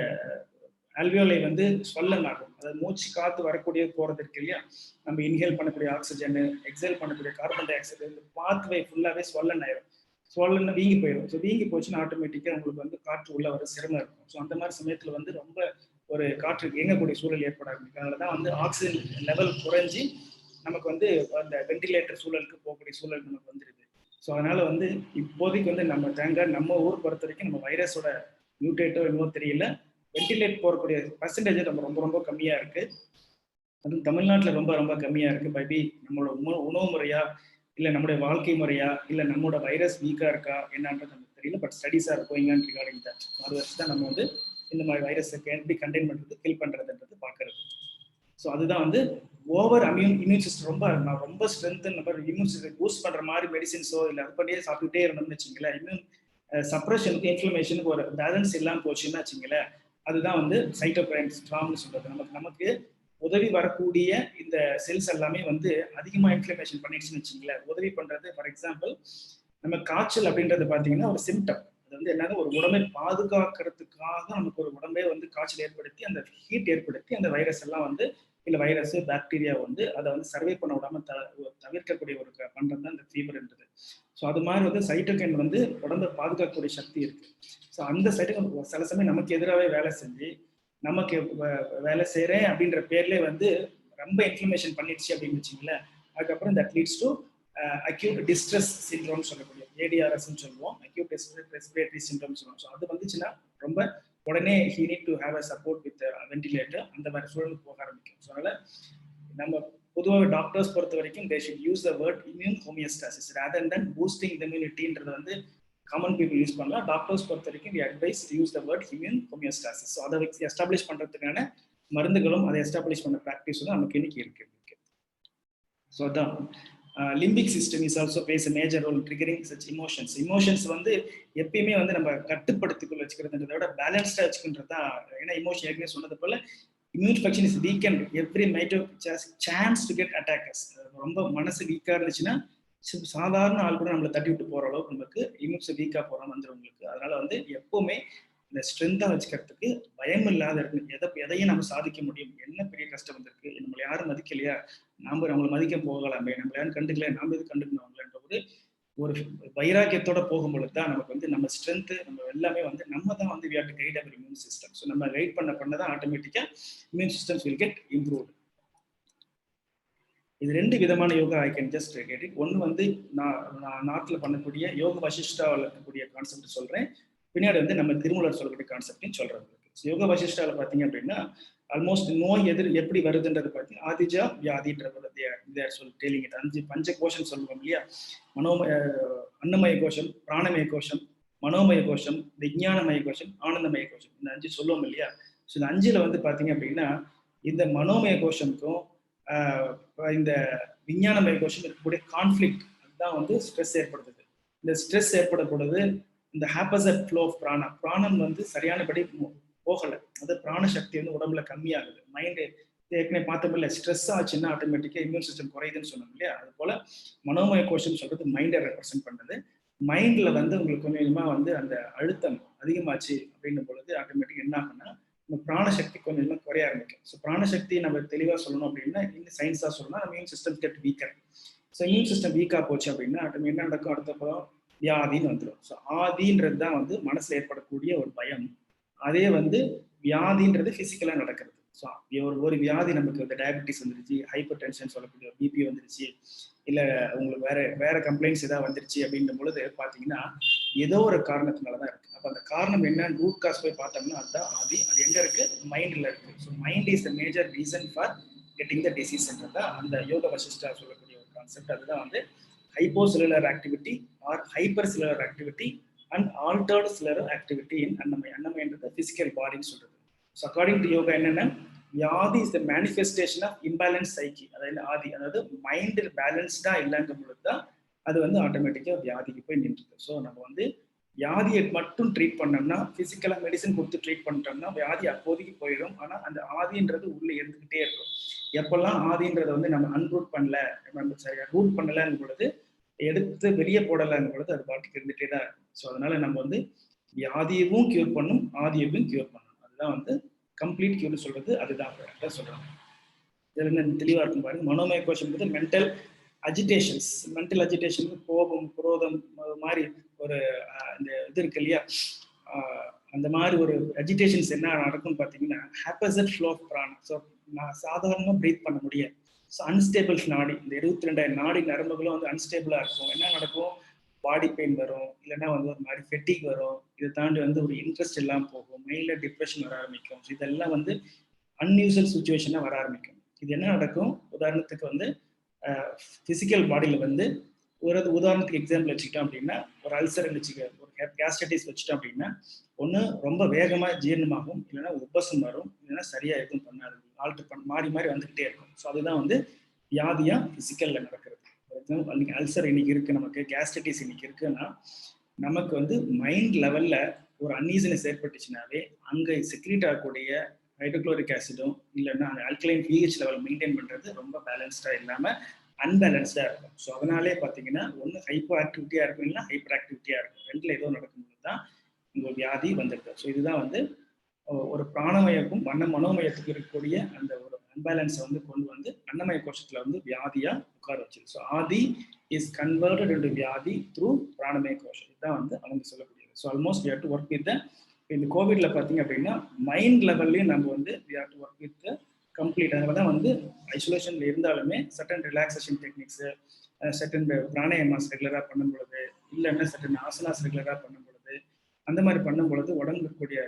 அல்வியோலை வந்து ஸ்வல்லன் ஆகும். அதாவது மூச்சு காத்து வரக்கூடிய போறது இருக்கு இல்லையா, நம்ம இன்ஹேல் பண்ணக்கூடிய ஆக்சிஜன், எக்ஸேல் பண்ணக்கூடிய கார்பன் டை ஆக்சைடு, இந்த பாத்வே ஃபுல்லாவே ஸ்வல்லன் ஆயிரும். ஸ்வல்லன் வீங்கி போயிடும். ஸோ வீங்கி போச்சுன்னா ஆட்டோமேட்டிக்கா உங்களுக்கு வந்து காற்று உள்ள வர சிரமம் இருக்கும். ஸோ அந்த மாதிரி சமயத்துல வந்து ரொம்ப ஒரு காற்று இயங்கக்கூடிய சூழல் ஏற்பட ஆரம்பிக்கும். அதனால தான் வந்து ஆக்சிஜன் லெவல் குறைஞ்சி நமக்கு வந்து அந்த வெண்டிலேட்டர் சூழலுக்கு போகக்கூடிய சூழல் நமக்கு வந்துருது. ஸோ அதனால வந்து இப்போதைக்கு வந்து நம்ம ஊர் பொறுத்த வரைக்கும் நம்ம வைரஸோட மியூட்டேட்டோ என்னவோ தெரியல, வெண்டிலேட் போகக்கூடிய பர்சன்டேஜ் ரொம்ப ரொம்ப கம்மியா இருக்கு. அதுவும் தமிழ்நாட்டில் ரொம்ப ரொம்ப கம்மியா இருக்கு. பைபி நம்மளோட உணவு முறையா, இல்லை நம்முடைய வாழ்க்கை முறையா, இல்லை நம்மளோட வைரஸ் வீக்கா இருக்கா என்னன்றது நமக்கு தெரியல. But studies are going on regarding that. அது வச்சு தான் நம்ம வந்து இந்த மாதிரி வைரஸை எப்படி கண்டெயின் பண்றது, கில் பண்றதுன்றது பார்க்கறது. ஸோ அதுதான் வந்து ஓவர் இம்யூன் சிஸ்டம் ரொம்ப ஸ்ட்ரென்த் இம்யூன் சிஸ்டம் பூஸ்ட் பண்ற மாதிரி மெடிசின்ஸோ இல்லை அது பண்ணியே சாப்பிட்டுட்டே இருந்தோம்னு வச்சுங்களேன், இம்யூன் சப்ரஷனுக்கு இன்ஃப்ளமேஷனுக்கு ஒரு பேலன்ஸ் இல்லாமல் போச்சுன்னு வச்சுங்களேன், அதுதான் வந்து சைட்டோகைன் ஸ்ட்ராம்னு சொல்றது. நமக்கு உதவி வரக்கூடிய இந்த செல்ஸ் எல்லாமே வந்து அதிகமா இன்ஃப்ளமேஷன் பண்ணிடுச்சுன்னு வச்சுங்களேன். உதவி பண்றது ஃபார் எக்ஸாம்பிள் நம்ம காய்ச்சல் அப்படின்றது பார்த்தீங்கன்னா ஒரு சிம்டம். அது வந்து என்னன்னா ஒரு உடம்பை பாதுகாக்கிறதுக்காக நமக்கு ஒரு உடம்பே வந்து காய்ச்சல் ஏற்படுத்தி அந்த ஹீட் ஏற்படுத்தி அந்த வைரஸ் எல்லாம் வந்து இல்லை வைரஸ் பாக்டீரியா வந்து அதை வந்து சர்வே பண்ண விடாம தவிர்க்கக்கூடிய ஒரு பண்றது தான் இந்த ஃபீவர்ன்றது. ஸோ அது மாதிரி வந்து சைட்டோகைன் வந்து உடம்பை பாதுகாக்கக்கூடிய சக்தி இருக்கு. ஸோ அந்த சைட்டோகைன் சில சமயம் நமக்கு எதிராகவே வேலை செஞ்சு நமக்கு வேலை செய்யறேன் அப்படின்ற பேர்லேயே வந்து ரொம்ப இன்ஃப்ளமேஷன் பண்ணிடுச்சு அப்படின்னு வச்சுங்களேன். அதுக்கப்புறம் that leads to acute distress syndrome சொல்லக்கூடிய ஏடிஆர்எஸ்ன்னு சொல்லுவோம், அக்யூட் ரெஸ்பிரேட்டரி சிண்ட்ரோம் சொல்லுவோம். ஸோ அது வந்துச்சுன்னா ரொம்ப உடனே he need to have a support with ventilator, அந்த மாதிரி சூழலுக்கு போக ஆரம்பிக்கும். ஸோ அதனால நம்ம பொதுவாக டாக்டர்ஸ் பொறுத்த வரைக்கும் they should use the word immune homeostasis rather than boosting இம்யூனிட்டின்றது வந்து காமன் பீப்புள் யூஸ் பண்ணலாம். டாக்டர்ஸ் பொறுத்த வரைக்கும் advise use the word immune homeostasis. So அதை வச்சு எஸ்டாப்ளிஷ் பண்றதுக்கான மருந்துகளும் அதை எஸ்டாப்ளிஷ் பண்ண ப்ராக்டிஸும் நமக்கு இன்னைக்கு இருக்கு. ஸோ அதான் limbic system is also place a major role triggering such emotions. Emotions வந்து எப்பயுமே வந்து நம்ம கட்டுப்படுத்திக்குள்ள வச்சுக்கிறதுன்றத விட பேலன்ஸ்டா வச்சுக்கின்றது தான். ஏன்னா இமோஷன் ஏற்கனவே சொன்னது போல immune function is weekend every mito chance to get attackers. ரொம்ப மனசு வீக்கா இருந்துச்சுன்னா சாதாரண ஆள் கூட நம்மளை தட்டி விட்டு போற அளவுக்கு நமக்கு இம்யூன்ஸ் வீக்கா போறாம வந்துடும் உங்களுக்கு. அதனால வந்து எப்பவுமே இந்த ஸ்ட்ரென்த்தா வச்சுக்கிறதுக்கு பயம் இல்லாத இருக்கு. எதையும் நம்ம சாதிக்க முடியும். என்ன பெரிய கஷ்டம் வந்திருக்கு, நம்மளை யாரும் மதிக்கலையா, நாம நம்மளை மதிக்க போகலாமே, நம்மள யாரும் கண்டுக்கல, நாம எது கண்டுக்கணும் அவங்களன்ற ஒரு வைராக்கியத்தோட போகும்பொழுது தான் நமக்கு வந்து நம்ம ஸ்ட்ரென்த் நம்ம எல்லாமே வந்து நம்ம தான் வந்து we have to guide our immune system. So நம்ம கைட் பண்ணதான் ஆட்டோமேட்டிக்கா immune systems will get improved. இது ரெண்டு விதமான yoga I can just get it. ஒன்று வந்து நான் நாட்டில் பண்ணக்கூடிய யோக வசிஷ்டாவில் இருக்கக்கூடிய கான்செப்ட் சொல்றேன், பின்னாடி வந்து நம்ம திருமூலர் சொல்லக்கூடிய கான்செப்டையும் சொல்றது. யோக வசிஷ்டாவில் பார்த்தீங்க அப்படின்னா ஆல்மோஸ்ட் நோய் எப்படி வருதுன்றது பார்த்தீங்கன்னா ஆதிஜா வியாதின்ற சொல்லி டெய்லிங் இட். 5 பஞ்ச கோஷம் சொல்லுவோம் இல்லையா, அன்னமய கோஷம், பிராணமய கோஷம், மனோமய கோஷம், விஞ்ஞானமய கோஷம், ஆனந்தமய கோஷம், இந்த 5 சொல்லுவோம் இல்லையா. ஸோ இந்த 5ல் வந்து பார்த்தீங்க அப்படின்னா இந்த மனோமய கோஷமுக்கும் இந்த விஞ்ஞானமய கோஷம் இருக்கக்கூடிய கான்ஃபிளிக்ட் அதுதான் வந்து ஸ்ட்ரெஸ் ஏற்படுத்துது. இந்த ஸ்ட்ரெஸ் ஏற்படக்கூடாது இந்த ஹாப்பசட் ஃப்ளோ ஆஃப் பிராணம் வந்து சரியானபடி போகலை. அது பிராண சக்தி வந்து உடம்புல கம்மியாகுது. மைண்டு ஏற்கனவே பார்த்தோம் இல்லை, ஸ்ட்ரெஸ் ஆச்சுன்னா ஆட்டோமேட்டிக்காக இம்யூன் சிஸ்டம் குறையுதுன்னு சொன்னோம் இல்லையா. அது போல மனோமய கோஷம் சொல்றது மைண்டை ரெப்ரசென்ட் பண்ணுறது. மைண்ட்ல வந்து உங்களுக்கு கொஞ்சம் கொஞ்சமா வந்து அந்த அழுத்தம் அதிகமாச்சு அப்படின்னும் பொழுது ஆட்டோமேட்டிக் என்ன ஆகுன்னா நம்ம பிராணசக்தி கொஞ்சம் கொஞ்சமாக குறைய ஆரம்பிக்கும். ஸோ பிராணசக்தி நம்ம தெளிவாக சொல்லணும் அப்படின்னா இன்னும் சயின்ஸாக சொல்லணும்னா நம்ம immune system get weaker. So immune system வீக்காக போச்சு அப்படின்னா ஆட்டோமேட்டிக் என்ன நடக்கும், அடுத்த வியாதின்னு வந்துடும். ஸோ ஆதின்றது தான் வந்து மனசுல ஏற்படக்கூடிய ஒரு பயம். அதே வந்து வியாதின்றது பிசிக்கலா நடக்கிறது. ஸோ ஒரு வியாதி நமக்கு இந்த டயபெட்டிஸ் வந்துருச்சு, ஹைப்பர் டென்ஷன் சொல்லக்கூடிய பிபி வந்துருச்சு, இல்லை உங்களுக்கு வேற கம்ப்ளைண்ட்ஸ் ஏதாவது வந்துருச்சு அப்படின்ற பொழுது பார்த்தீங்கன்னா ஏதோ ஒரு காரணத்தினாலதான் இருக்கு. அப்போ அந்த காரணம் என்ன, ரூட் காஸ் போய் பார்த்தோம்னா அதுதான் ஆதி. அது எங்க இருக்கு, மைண்ட்ல இருக்கு. So mind is the major reason for getting the டிசீஸ்ன்றதா அந்த யோக வசிஷ்டா சொல்லக்கூடிய ஒரு கான்செப்ட். அதுதான் வந்து hypocellular activity or hyper cellular activity and altered cellular activity in அன்னமயம். அன்னமயன்றது பிசிக்கல் பாடின்னு சொல்றது. ஸோ அக்கார்டிங் டு யோகா என்னென்ன வியாதி is the manifestation of imbalance psyche. அதாவது ஆதி, அதாவது மைண்ட் பேலன்ஸ்டா இல்லைங்கும் பொழுது தான் அது வந்து ஆட்டோமேட்டிக்கா வியாதிக்கு போய் நின்றுது. ஸோ நம்ம வந்து வியாதியை மட்டும் ட்ரீட் பண்ணோம்னா, பிசிக்கலா மெடிசன் கொடுத்து ட்ரீட் பண்ணிட்டோம்னா வியாதி அப்போதைக்கு போயிடும். ஆனா அந்த ஆதின்றது உள்ள இருந்துகிட்டே இருக்கும். எப்பெல்லாம் ஆதின்றதை வந்து நம்ம அன்ரூட் பண்ணல, நம்ம சரியா ரூட் பண்ணலன்னு பொழுது, எடுத்து வெளியே போடலன்னு பொழுது அது பாட்டுக்கு இருந்துகிட்டே தான் இருக்கும். ஸோ அதனால நம்ம வந்து வியாதியவும் கியூர் பண்ணும், ஆதியவும் கியூர் பண்ணணும். அதுதான் வந்து கம்ப்ளீட் கியூர்னு சொல்றது. அதுதான் சொல்றாங்க. இதுல என்ன தெளிவா இருக்கும் பாருங்க. மனோமய கோஷம் வந்து மென்டல் அஜிடேஷன்ஸ். மென்டல் அஜிடேஷன் கோபம், குரோதம் மாதிரி ஒரு இந்த இது இருக்கு இல்லையா, அந்த மாதிரி ஒரு அஜிடேஷன்ஸ் என்ன நடக்கும்னு பார்த்தீங்கன்னா, ஹாப்பசட் ஃப்ளோ ஆஃப் பிராணம். ஸோ நான் சாதாரணமாக ப்ரீத் பண்ண முடியாது. ஸோ அன்ஸ்டேபிள் நாடி, இந்த 22,000 நாடி நரம்புகளும் வந்து அன்ஸ்டேபிளாக இருக்கும். என்ன நடக்கும், பாடி பெயின் வரும், இல்லைன்னா வந்து ஒரு மாதிரி ஃபெட்டிக் வரும். இதை தாண்டி வந்து ஒரு இன்ட்ரெஸ்ட் இல்லாமல் போகும், மெயிலில் டிப்ரெஷன் வர ஆரம்பிக்கும். ஸோ இதெல்லாம் வந்து அன்யூசுவல் சுச்சுவேஷனாக வர ஆரம்பிக்கும். இது என்ன நடக்கும், உதாரணத்துக்கு வந்து ஃபிசிக்கல் பாடியில் வந்து ஒரு உதாரணத்துக்கு எக்ஸாம்பிள் வச்சுக்கிட்டோம் அப்படின்னா, ஒரு அல்சர் வச்சுக்க, ஒரு கேஸ்ட்ரைட்டிஸ் வச்சுட்டோம் அப்படின்னா, ஒன்று ரொம்ப வேகமாக ஜீரணமாகும், இல்லைன்னா உபசம் வரும், இல்லைன்னா சரியா எதுவும் பண்ணாது, மாறி மாறி வந்துகிட்டே இருக்கும். ஸோ அதுதான் வந்து வியாதியா பிசிக்கல்ல நடக்கிறது. அன்னைக்கு அல்சர் இன்னைக்கு இருக்கு, நமக்கு கேஸ்ட்ரைட்டிஸ் இன்னைக்கு இருக்குன்னா, நமக்கு வந்து மைண்ட் லெவல்ல ஒரு அன்ஈசினஸ் ஏற்பட்டுச்சுனாவே அங்கே செக்ரீட் ஆகக்கூடிய ஹைட்ரோக்ளோரிக் ஆசிடும் இல்லைன்னா அந்த ஆல்கலைன் பிஹெச் லெவல் மெயின்டைன் பண்றது ரொம்ப பேலன்ஸ்டா இல்லாம அன்பேலன்ஸ்டா இருக்கும். ஸோ அதனாலே பார்த்தீங்கன்னா ஒன்று ஹைப்போ ஆக்டிவிட்டியா இருக்கும், இல்லைன்னா ஹைப்பர் ஆக்டிவிட்டியா இருக்கும். ரெண்டுல ஏதோ நடக்கும்போது தான் இந்த வியாதி வந்துருக்கு. ஸோ இதுதான் வந்து ஒரு பிராணமயக்கும் மனோமயத்துக்கு இருக்கக்கூடிய அந்த ஒரு அன்பேலன்ஸை வந்து கொண்டு வந்து அன்னமய கோஷத்துல வந்து வியாதியா உட்கார வச்சு. ஸோ ஆதி இஸ் கன்வெர்டட் இன்டு வியாதி த்ரூ பிராணமய கோஷம். இதுதான் வந்து அவங்க சொல்லக்கூடியது. So almost we have to work with இந்த கோவிட்ல பார்த்தீங்க அப்படின்னா மைண்ட் லெவல்லையும் நம்ம வந்து we have to work with complete. அதனால தான் வந்து ஐசோலேஷன்ல இருந்தாலுமே சர்டன் ரிலாக்ஸேஷன் டெக்னிக்ஸ், சர்டன் பிராணாயாமாஸ் ரெகுலராக பண்ணும் பொழுது, இல்லைன்னா சர்டன் ஆசனாஸ் ரெகுலராக பண்ணும் பொழுது, அந்த மாதிரி பண்ணும் பொழுது உடம்புல இருக்கக்கூடிய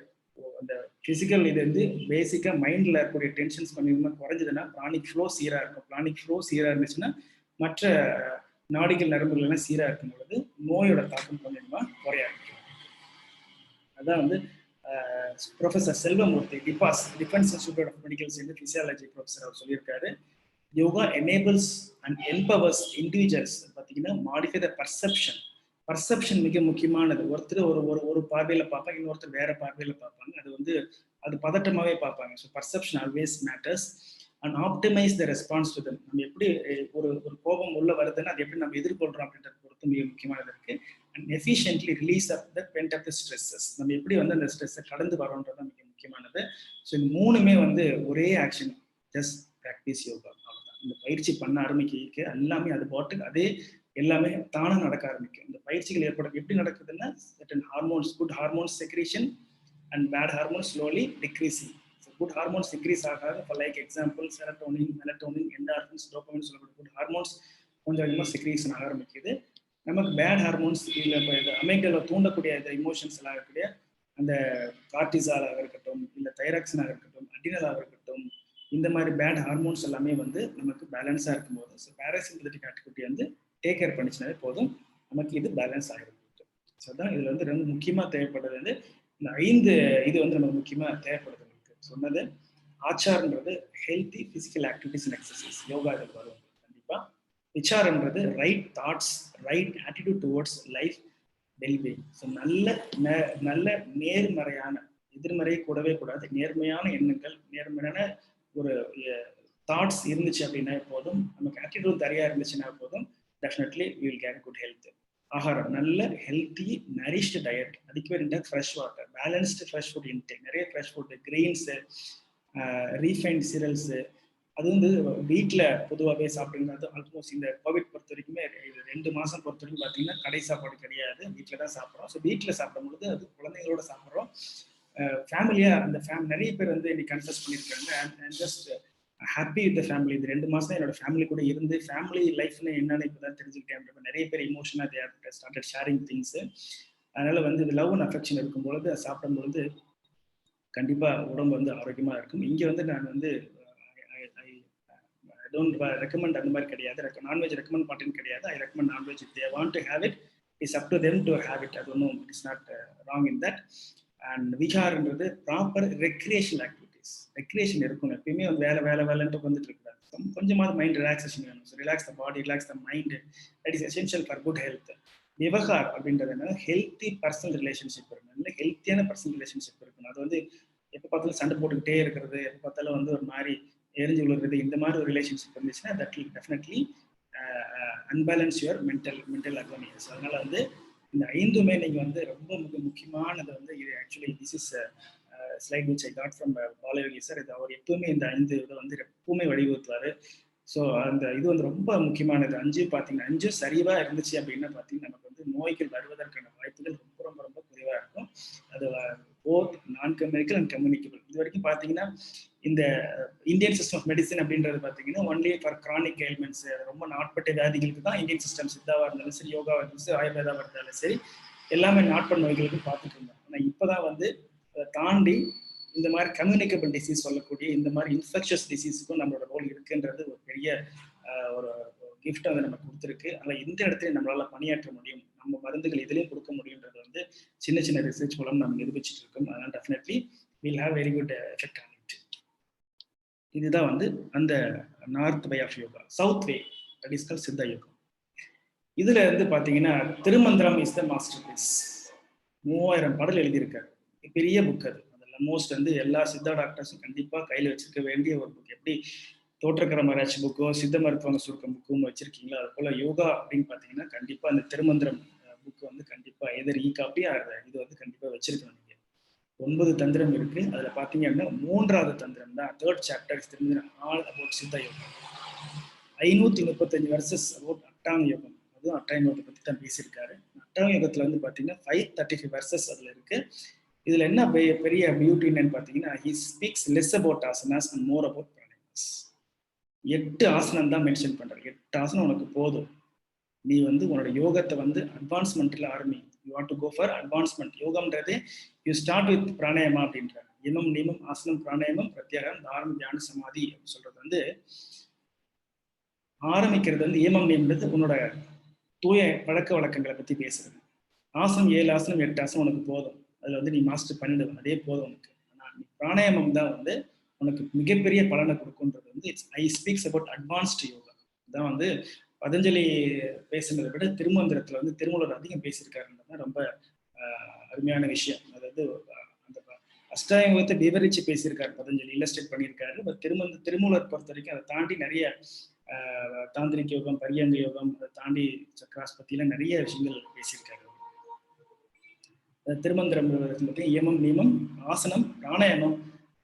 அந்த பிசிக்கல் இது வந்து பேசிக்கா மைண்ட்ல இருக்கக்கூடிய டென்ஷன்ஸ் கொஞ்சமா குறைஞ்சதுன்னா பிராணிக் ஃப்ளோ சீரா இருக்கும். பிராணிக் ஃப்ளோ சீரா இருந்துச்சுன்னா மற்ற நாடிகள் நரம்புகள் எல்லாம் சீரா இருக்கும் பொழுது நோயோட தாக்கம் கொஞ்சமா குறைய ஆரம்பிக்கும். அதான் வந்து professor Selvamurthy defence institute of medical science physiology professor அவர் சொல்லியிருக்காரு, yoga enables and empowers individuals பார்த்தீங்கன்னா மாடிஃபை த பர்செப்ஷன். பர்செப்ஷன் மிக முக்கியமானது. ஒருத்தர் ஒரு பார்வையில பார்ப்பாங்க, இன்னொருத்தர் வேற பார்வையில பார்ப்பாங்க. அது வந்து அது பதட்டமாவே பார்ப்பாங்க. So perception always matters and optimise the response to them. நம்ம எப்படி ஒரு கோபம் உள்ள வருதுன்னா அது எப்படி நம்ம எதிர்கொள்றோம் அப்படின்றத பொறுத்து மிக முக்கியமானது இருக்கு. And efficiently release of the bent of the stresses. நம்ம எப்படி வந்து அந்த ஸ்ட்ரெஸ்ஸை கடந்து வரோன்றது மிக முக்கியமானது. ஸோ இந்த மூணுமே வந்து ஒரே ஆக்ஷன், ஜஸ்ட் ப்ராக்டிஸ் யோகா. அவ்வளோதான். இந்த பயிற்சி பண்ண ஆரம்பிக்க எல்லாமே அது பாட்டுக்கு அதே எல்லாமே தானே நடக்க ஆரம்பிக்கும். இந்த பயிற்சிகள் ஏற்படும் எப்படி நடக்குதுன்னா, certain hormones, good hormones secretion and bad hormones slowly decreasing. So good hormones increase ஆகாது. For like example serotonin, melatonin, endorphins, dopamine சொல்லக்கூடிய good hormones கொஞ்சம் கொஞ்சமாக செக்ரீஷன் ஆக ஆரம்பிக்குது. நமக்கு பேட் ஹார்மோன்ஸ் இல்லை அமெரிக்கால தூண்டக்கூடிய இந்த இமோஷன்ஸ் எல்லாம் இருக்கக்கூடிய அந்த கார்டிசாலாக இருக்கட்டும், இல்லை தைராக்சினாக இருக்கட்டும், அடினலாக இருக்கட்டும், இந்த மாதிரி பேட் ஹார்மோன்ஸ் எல்லாமே வந்து நமக்கு பேலன்ஸாக இருக்கும்போது ஸோ பேராசிம்பத்தட்டிக் ஆக்டிவிட்டி வந்து டேக் கேர் பண்ணிச்சுனாலே போதும், நமக்கு இது பேலன்ஸ் ஆகிடும். ஸோ அதான் இதில் வந்து ரொம்ப முக்கியமாக தேவைப்படுறது வந்து இந்த 5 இது வந்து நமக்கு முக்கியமாக தேவைப்படுது. சொன்னது ஆச்சார்ன்றது healthy physical activities and exercise, yoga இதில் வரும் கண்டிப்பாக. விசாரன்றது right thoughts, right attitude towards life wellbeing. So நல்ல நேர்மறையான, எதிர்மறையை கூடவே கூடாது, நேர்மையான எண்ணங்கள், நேர்மையான ஒரு தாட்ஸ் இருந்துச்சு அப்படின்னா போதும், நமக்கு ஆட்டிடியூட் சரியா இருந்துச்சுன்னா போதும், definitely we will get good health. ஆகாரம் நல்ல ஹெல்த்தி நரிஷ்டு டயட், அதுக்கு பேர் fresh water, balanced fresh food intake, நிறைய fresh food, grains, refined cereals. அது வந்து வீட்டில் பொதுவாகவே சாப்பிடுங்கிறது ஆல்மோஸ்ட் இந்த கோவிட் பொறுத்த வரைக்குமே 2 மாதம் பொறுத்த வரைக்கும் பார்த்தீங்கன்னா கடை சாப்பாடு கிடையாது, வீட்டில் தான் சாப்பிட்றோம். ஸோ வீட்டில் சாப்பிடும்பொழுது அது குழந்தைங்களோட சாப்பிட்றோம், ஃபேமிலியாக அந்த நிறைய பேர் வந்து இன்னைக்கு கன்ஃபஸ் பண்ணியிருக்காங்க. And just happy with the family. இந்த 2 மாதம் தான் என்னோட ஃபேமிலி கூட இருந்து ஃபேமிலி லைஃப்னு என்னன்னு இப்போ தான் தெரிஞ்சுக்கிட்டேன். நிறைய பேர் இமோஷனாக தே ஸ்டார்டட் ஷேரிங் திங்ஸு. அதனால வந்து இது லவ் அண்ட் அஃபெக்ஷன் இருக்கும்பொழுது அதை சாப்பிடும்பொழுது கண்டிப்பாக உடம்பு வந்து ஆரோக்கியமாக இருக்கும். இங்கே வந்து நான் வந்து ஐ டோன்ட் ரெக்கமெண்ட் அந்த மாதிரி கிடையாது, நான்வெஜ் ரெக்கமெண்ட் பண்ணுறேன்னு கிடையாது. I recommend non veg. If they want to have it, it's up to them to have it. அது ஒன்றும் it's not wrong in that. And விஹார்ன்றது proper recreational activities. Exercise. Recreation இருக்கணும். எப்பயுமே வந்து வேலைன்ட்டு வந்துட்டு இருக்காது. கொஞ்சமாவது மைண்ட் ரிலாக்ஸேஷன் வேணும். So relax the body, relax the mind. That is essential for good health. விவகார் அப்படின்றது என்ன, ஹெல்த்தி பர்சனல் ரிலேஷன்ஷிப் இருக்கணும். இல்லை ஹெல்த்தியான பர்சனல் ரிலேஷன்ஷிப் இருக்கணும். அது வந்து எப்போ பார்த்தாலும் சண்டை போட்டுக்கிட்டே இருக்கிறது, எப்போ பார்த்தாலும் வந்து ஒரு மாதிரி எரிஞ்சு விழுறது, இந்த மாதிரி ஒரு ரிலேஷன்ஷிப் இருந்துச்சுன்னா that will definitely unbalance your mental harmonious. அதனால வந்து இந்த 5மே நீங்கள் வந்து ரொம்ப முக்கியமானது வந்து இது. Actually this is slide which I got from Balayogi sir. இது அவர் எப்பவுமே இந்த 5 இதை வந்து எப்பவுமே வடிவகுத்துவார். ஸோ அந்த இது வந்து ரொம்ப முக்கியமானது. 5 பார்த்தீங்கன்னா 5 சரிவாக இருந்துச்சு அப்படின்னா பார்த்தீங்கன்னா நமக்கு வந்து நோய்கள் வருவதற்கான வாய்ப்புகள் ரொம்ப ரொம்ப ரொம்ப குறைவாக இருக்கும். அது போத் நான் கம்யூனிக்கல் அண்ட் கம்யூனிகபிள். இது வரைக்கும் பார்த்தீங்கன்னா இந்த இந்தியன் சிஸ்டம் ஆஃப் மெடிசன் அப்படின்றது பார்த்தீங்கன்னா ஒன்லி ஃபார் கிரானிக் எயில்மெண்ட்ஸ், ரொம்ப நாட்பட்ட வியாதிகளுக்கு தான் இந்தியன் சிஸ்டம், சித்தாவாக இருந்தாலும் சரி, யோகாவாக இருந்தாலும் சரி, ஆயுர்வேதாவாக இருந்தாலும் சரி, எல்லாமே நாட்பட்ட நோய்களுக்கு பார்த்துட்டு இருந்தோம். ஆனால் இப்போதான் வந்து அதை தாண்டி இந்த மாதிரி கம்யூனிகபிள் டிசீஸ் சொல்லக்கூடிய இந்த மாதிரி இன்ஃபெக்ஷஸ் டிசீஸுக்கும் நம்மளோட ரோல் இருக்குன்றது ஒரு பெரிய ஒரு கிஃப்ட் வந்து நமக்கு கொடுத்துருக்கு. அதனால் இந்த இடத்துல நம்மளால பணியாற்ற முடியும், நம்ம மருந்துகள் இதுலேயும் கொடுக்க முடியுன்றது வந்து சின்ன சின்ன ரிசர்ச் மூலம் நம்ம நிரூபிச்சுட்டு இருக்கோம். அதனால் definitely will have very good effect on it. இதுதான் வந்து அந்த north way of yoga. South way that is called Siddha yoga. இதுல இருந்து பார்த்தீங்கன்னா Tirumantiram is the master piece. 3000 பாடல் எழுதியிருக்காரு. பெரிய புக் அது. அதில் மோஸ்ட் வந்து எல்லா சித்தா டாக்டர்ஸும் கண்டிப்பாக கையில் வச்சிருக்க வேண்டிய ஒரு புக். எப்படி தோற்றக்கிரம ராட்சி புக்கோ சித்த மருத்துவங்க சுருக்கம் புக்கும் வச்சிருக்கீங்களோ, அது போல யோகா அப்படின்னு பார்த்தீங்கன்னா கண்டிப்பாக அந்த திருமந்திரம் புக்கு வந்து கண்டிப்பாக எதர் இ காப்பி இது வந்து கண்டிப்பாக வச்சிருக்கணும். நீங்கள் 9 தந்திரம் இருக்கு. அதில் பார்த்தீங்க அப்படின்னா 3வது தந்திரம் தான், 3rd chapter Thirumanthiram, all about Siddha yoga. 535 verses about அட்டாங்க யோகம். அதுவும் அட்டாங்க யோகத்தை பற்றி தான் பேசியிருக்காரு. அட்டாங்க யோகத்தில் வந்து பார்த்தீங்கன்னா 535 வெர்சஸ் அதில் இருக்கு. இதில் என்ன பெரிய பியூட்டி என்னன்னு பார்த்தீங்கன்னா, he speaks less about asanas and more about pranayamas. 8 ஆசனம் தான் மென்ஷன் பண்றாரு. 8 ஆசனம் உனக்கு போதும். நீ வந்து உன்னோட யோகத்தை வந்து அட்வான்ஸ்மெண்ட்ல ஆரம்பி. You want to go for advancement. யோகம்ன்றது யூ ஸ்டார்ட் வித் பிராணாயாமா அப்படின்றாரு. யமம் நியமம் ஆசனம் பிராணாயாமம் பிரத்யாகாரம் தாரணம் தியான சமாதி அப்படின்னு சொல்றது வந்து ஆரம்பிக்கிறது வந்து ஏமம் நியமன்றது உன்னோட தூய பழக்க வழக்கங்களை பத்தி பேசுறது. ஆசனம் 7 ஆசனம் 8 ஆசனம் உனக்கு போதும். அதுல வந்து நீ மாஸ்டர் பண்ணிடு, அதே போதும் உனக்கு. ஆனால் பிராணாயாமம் தான் வந்து உனக்கு மிகப்பெரிய பலனை கொடுக்குன்றது வந்து ஐ ஸ்பீக்ஸ் அபவுட் அட்வான்ஸ்டு யோகா. இதான் வந்து பதஞ்சலி பேசுனதை விட திருமந்திரத்துல வந்து திருமூலர் அதிகம் பேசியிருக்காருன்றது ரொம்ப அருமையான விஷயம். அதாவது அந்த அஷ்டாங்கத்தை விவரிச்சு பேசியிருக்காரு பதஞ்சலி, இல்லஸ்ட்ரேட் பண்ணியிருக்காரு. பட் திருமூலர் பொறுத்த வரைக்கும் அதை தாண்டி நிறைய தாந்திரிக் யோகம், பரியங்க யோகம், அதை தாண்டி சக்கராஸ் பத்திலாம் நிறைய விஷயங்கள் பேசியிருக்காரு. திருமந்திரம் யமம் நியமம் ஆசனம் பிராணாயாமம்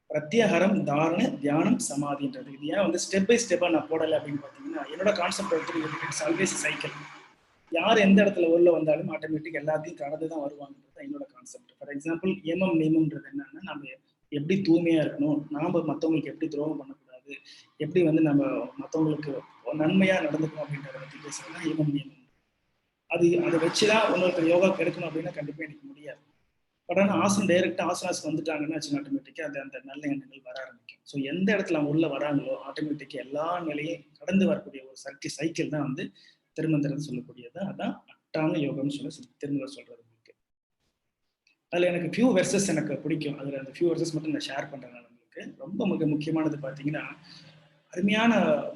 பிரத்யாகாரம் தாரண தியானம் சமாதின்றது. இது ஏன் வந்து ஸ்டெப் பை ஸ்டெப்பா நான் போடலை அப்படின்னு பார்த்தீங்கன்னா, என்னோட கான்செப்ட் வந்து இட்ஸ் ஆல்வேஸ் சைக்கிள். யார் எந்த இடத்துல உள்ள வந்தாலும் ஆட்டோமேட்டிக் எல்லாத்தையும் கடந்து தான் வருவாங்கன்றது தான் என்னோட கான்செப்ட். ஃபார் எக்ஸாம்பிள் யமம் நியமம்ன்றது என்னன்னா, நம்ம எப்படி தூய்மையா இருக்கணும், நாம மற்றவங்களுக்கு எப்படி துரோகம் பண்ணக்கூடாது, எப்படி வந்து நம்ம மற்றவங்களுக்கு நன்மையா நடந்துக்கணும் அப்படின்றத பற்றி பேசுறதுதான் யமம் நியமம். அதை வச்சுதான் இன்னொருத்தர் யோகா கிடைக்கணும் அப்படின்னா கண்டிப்பா எனக்கு முடியாது. பட் ஆனால் ஆசனம் டைரக்டா ஆசனாஸ் வந்துட்டாங்கன்னா ஆட்டோமேட்டிக்கா அந்த நல்ல எண்ணங்கள் வர ஆரம்பிக்கும். ஸோ எந்த இடத்துல அவங்க உள்ள வராங்களோ ஆட்டோமேட்டிக்கா எல்லா நிலையும் கடந்து வரக்கூடிய ஒரு சைக்கிள் தான் வந்து திருமந்திரம் சொல்லக்கூடியது. அதான் அட்டாங்க யோகம்னு சொல்லி திருமந்திரம் சொல்றது உங்களுக்கு. அதுல எனக்கு ஃபியூ வெர்சஸ் எனக்கு பிடிக்கும். அதுல அந்த ஃபியூ வெர்சஸ் மட்டும் நான் ஷேர் பண்றேன். உங்களுக்கு ரொம்ப மிக முக்கியமானது பார்த்தீங்கன்னா, அருமையான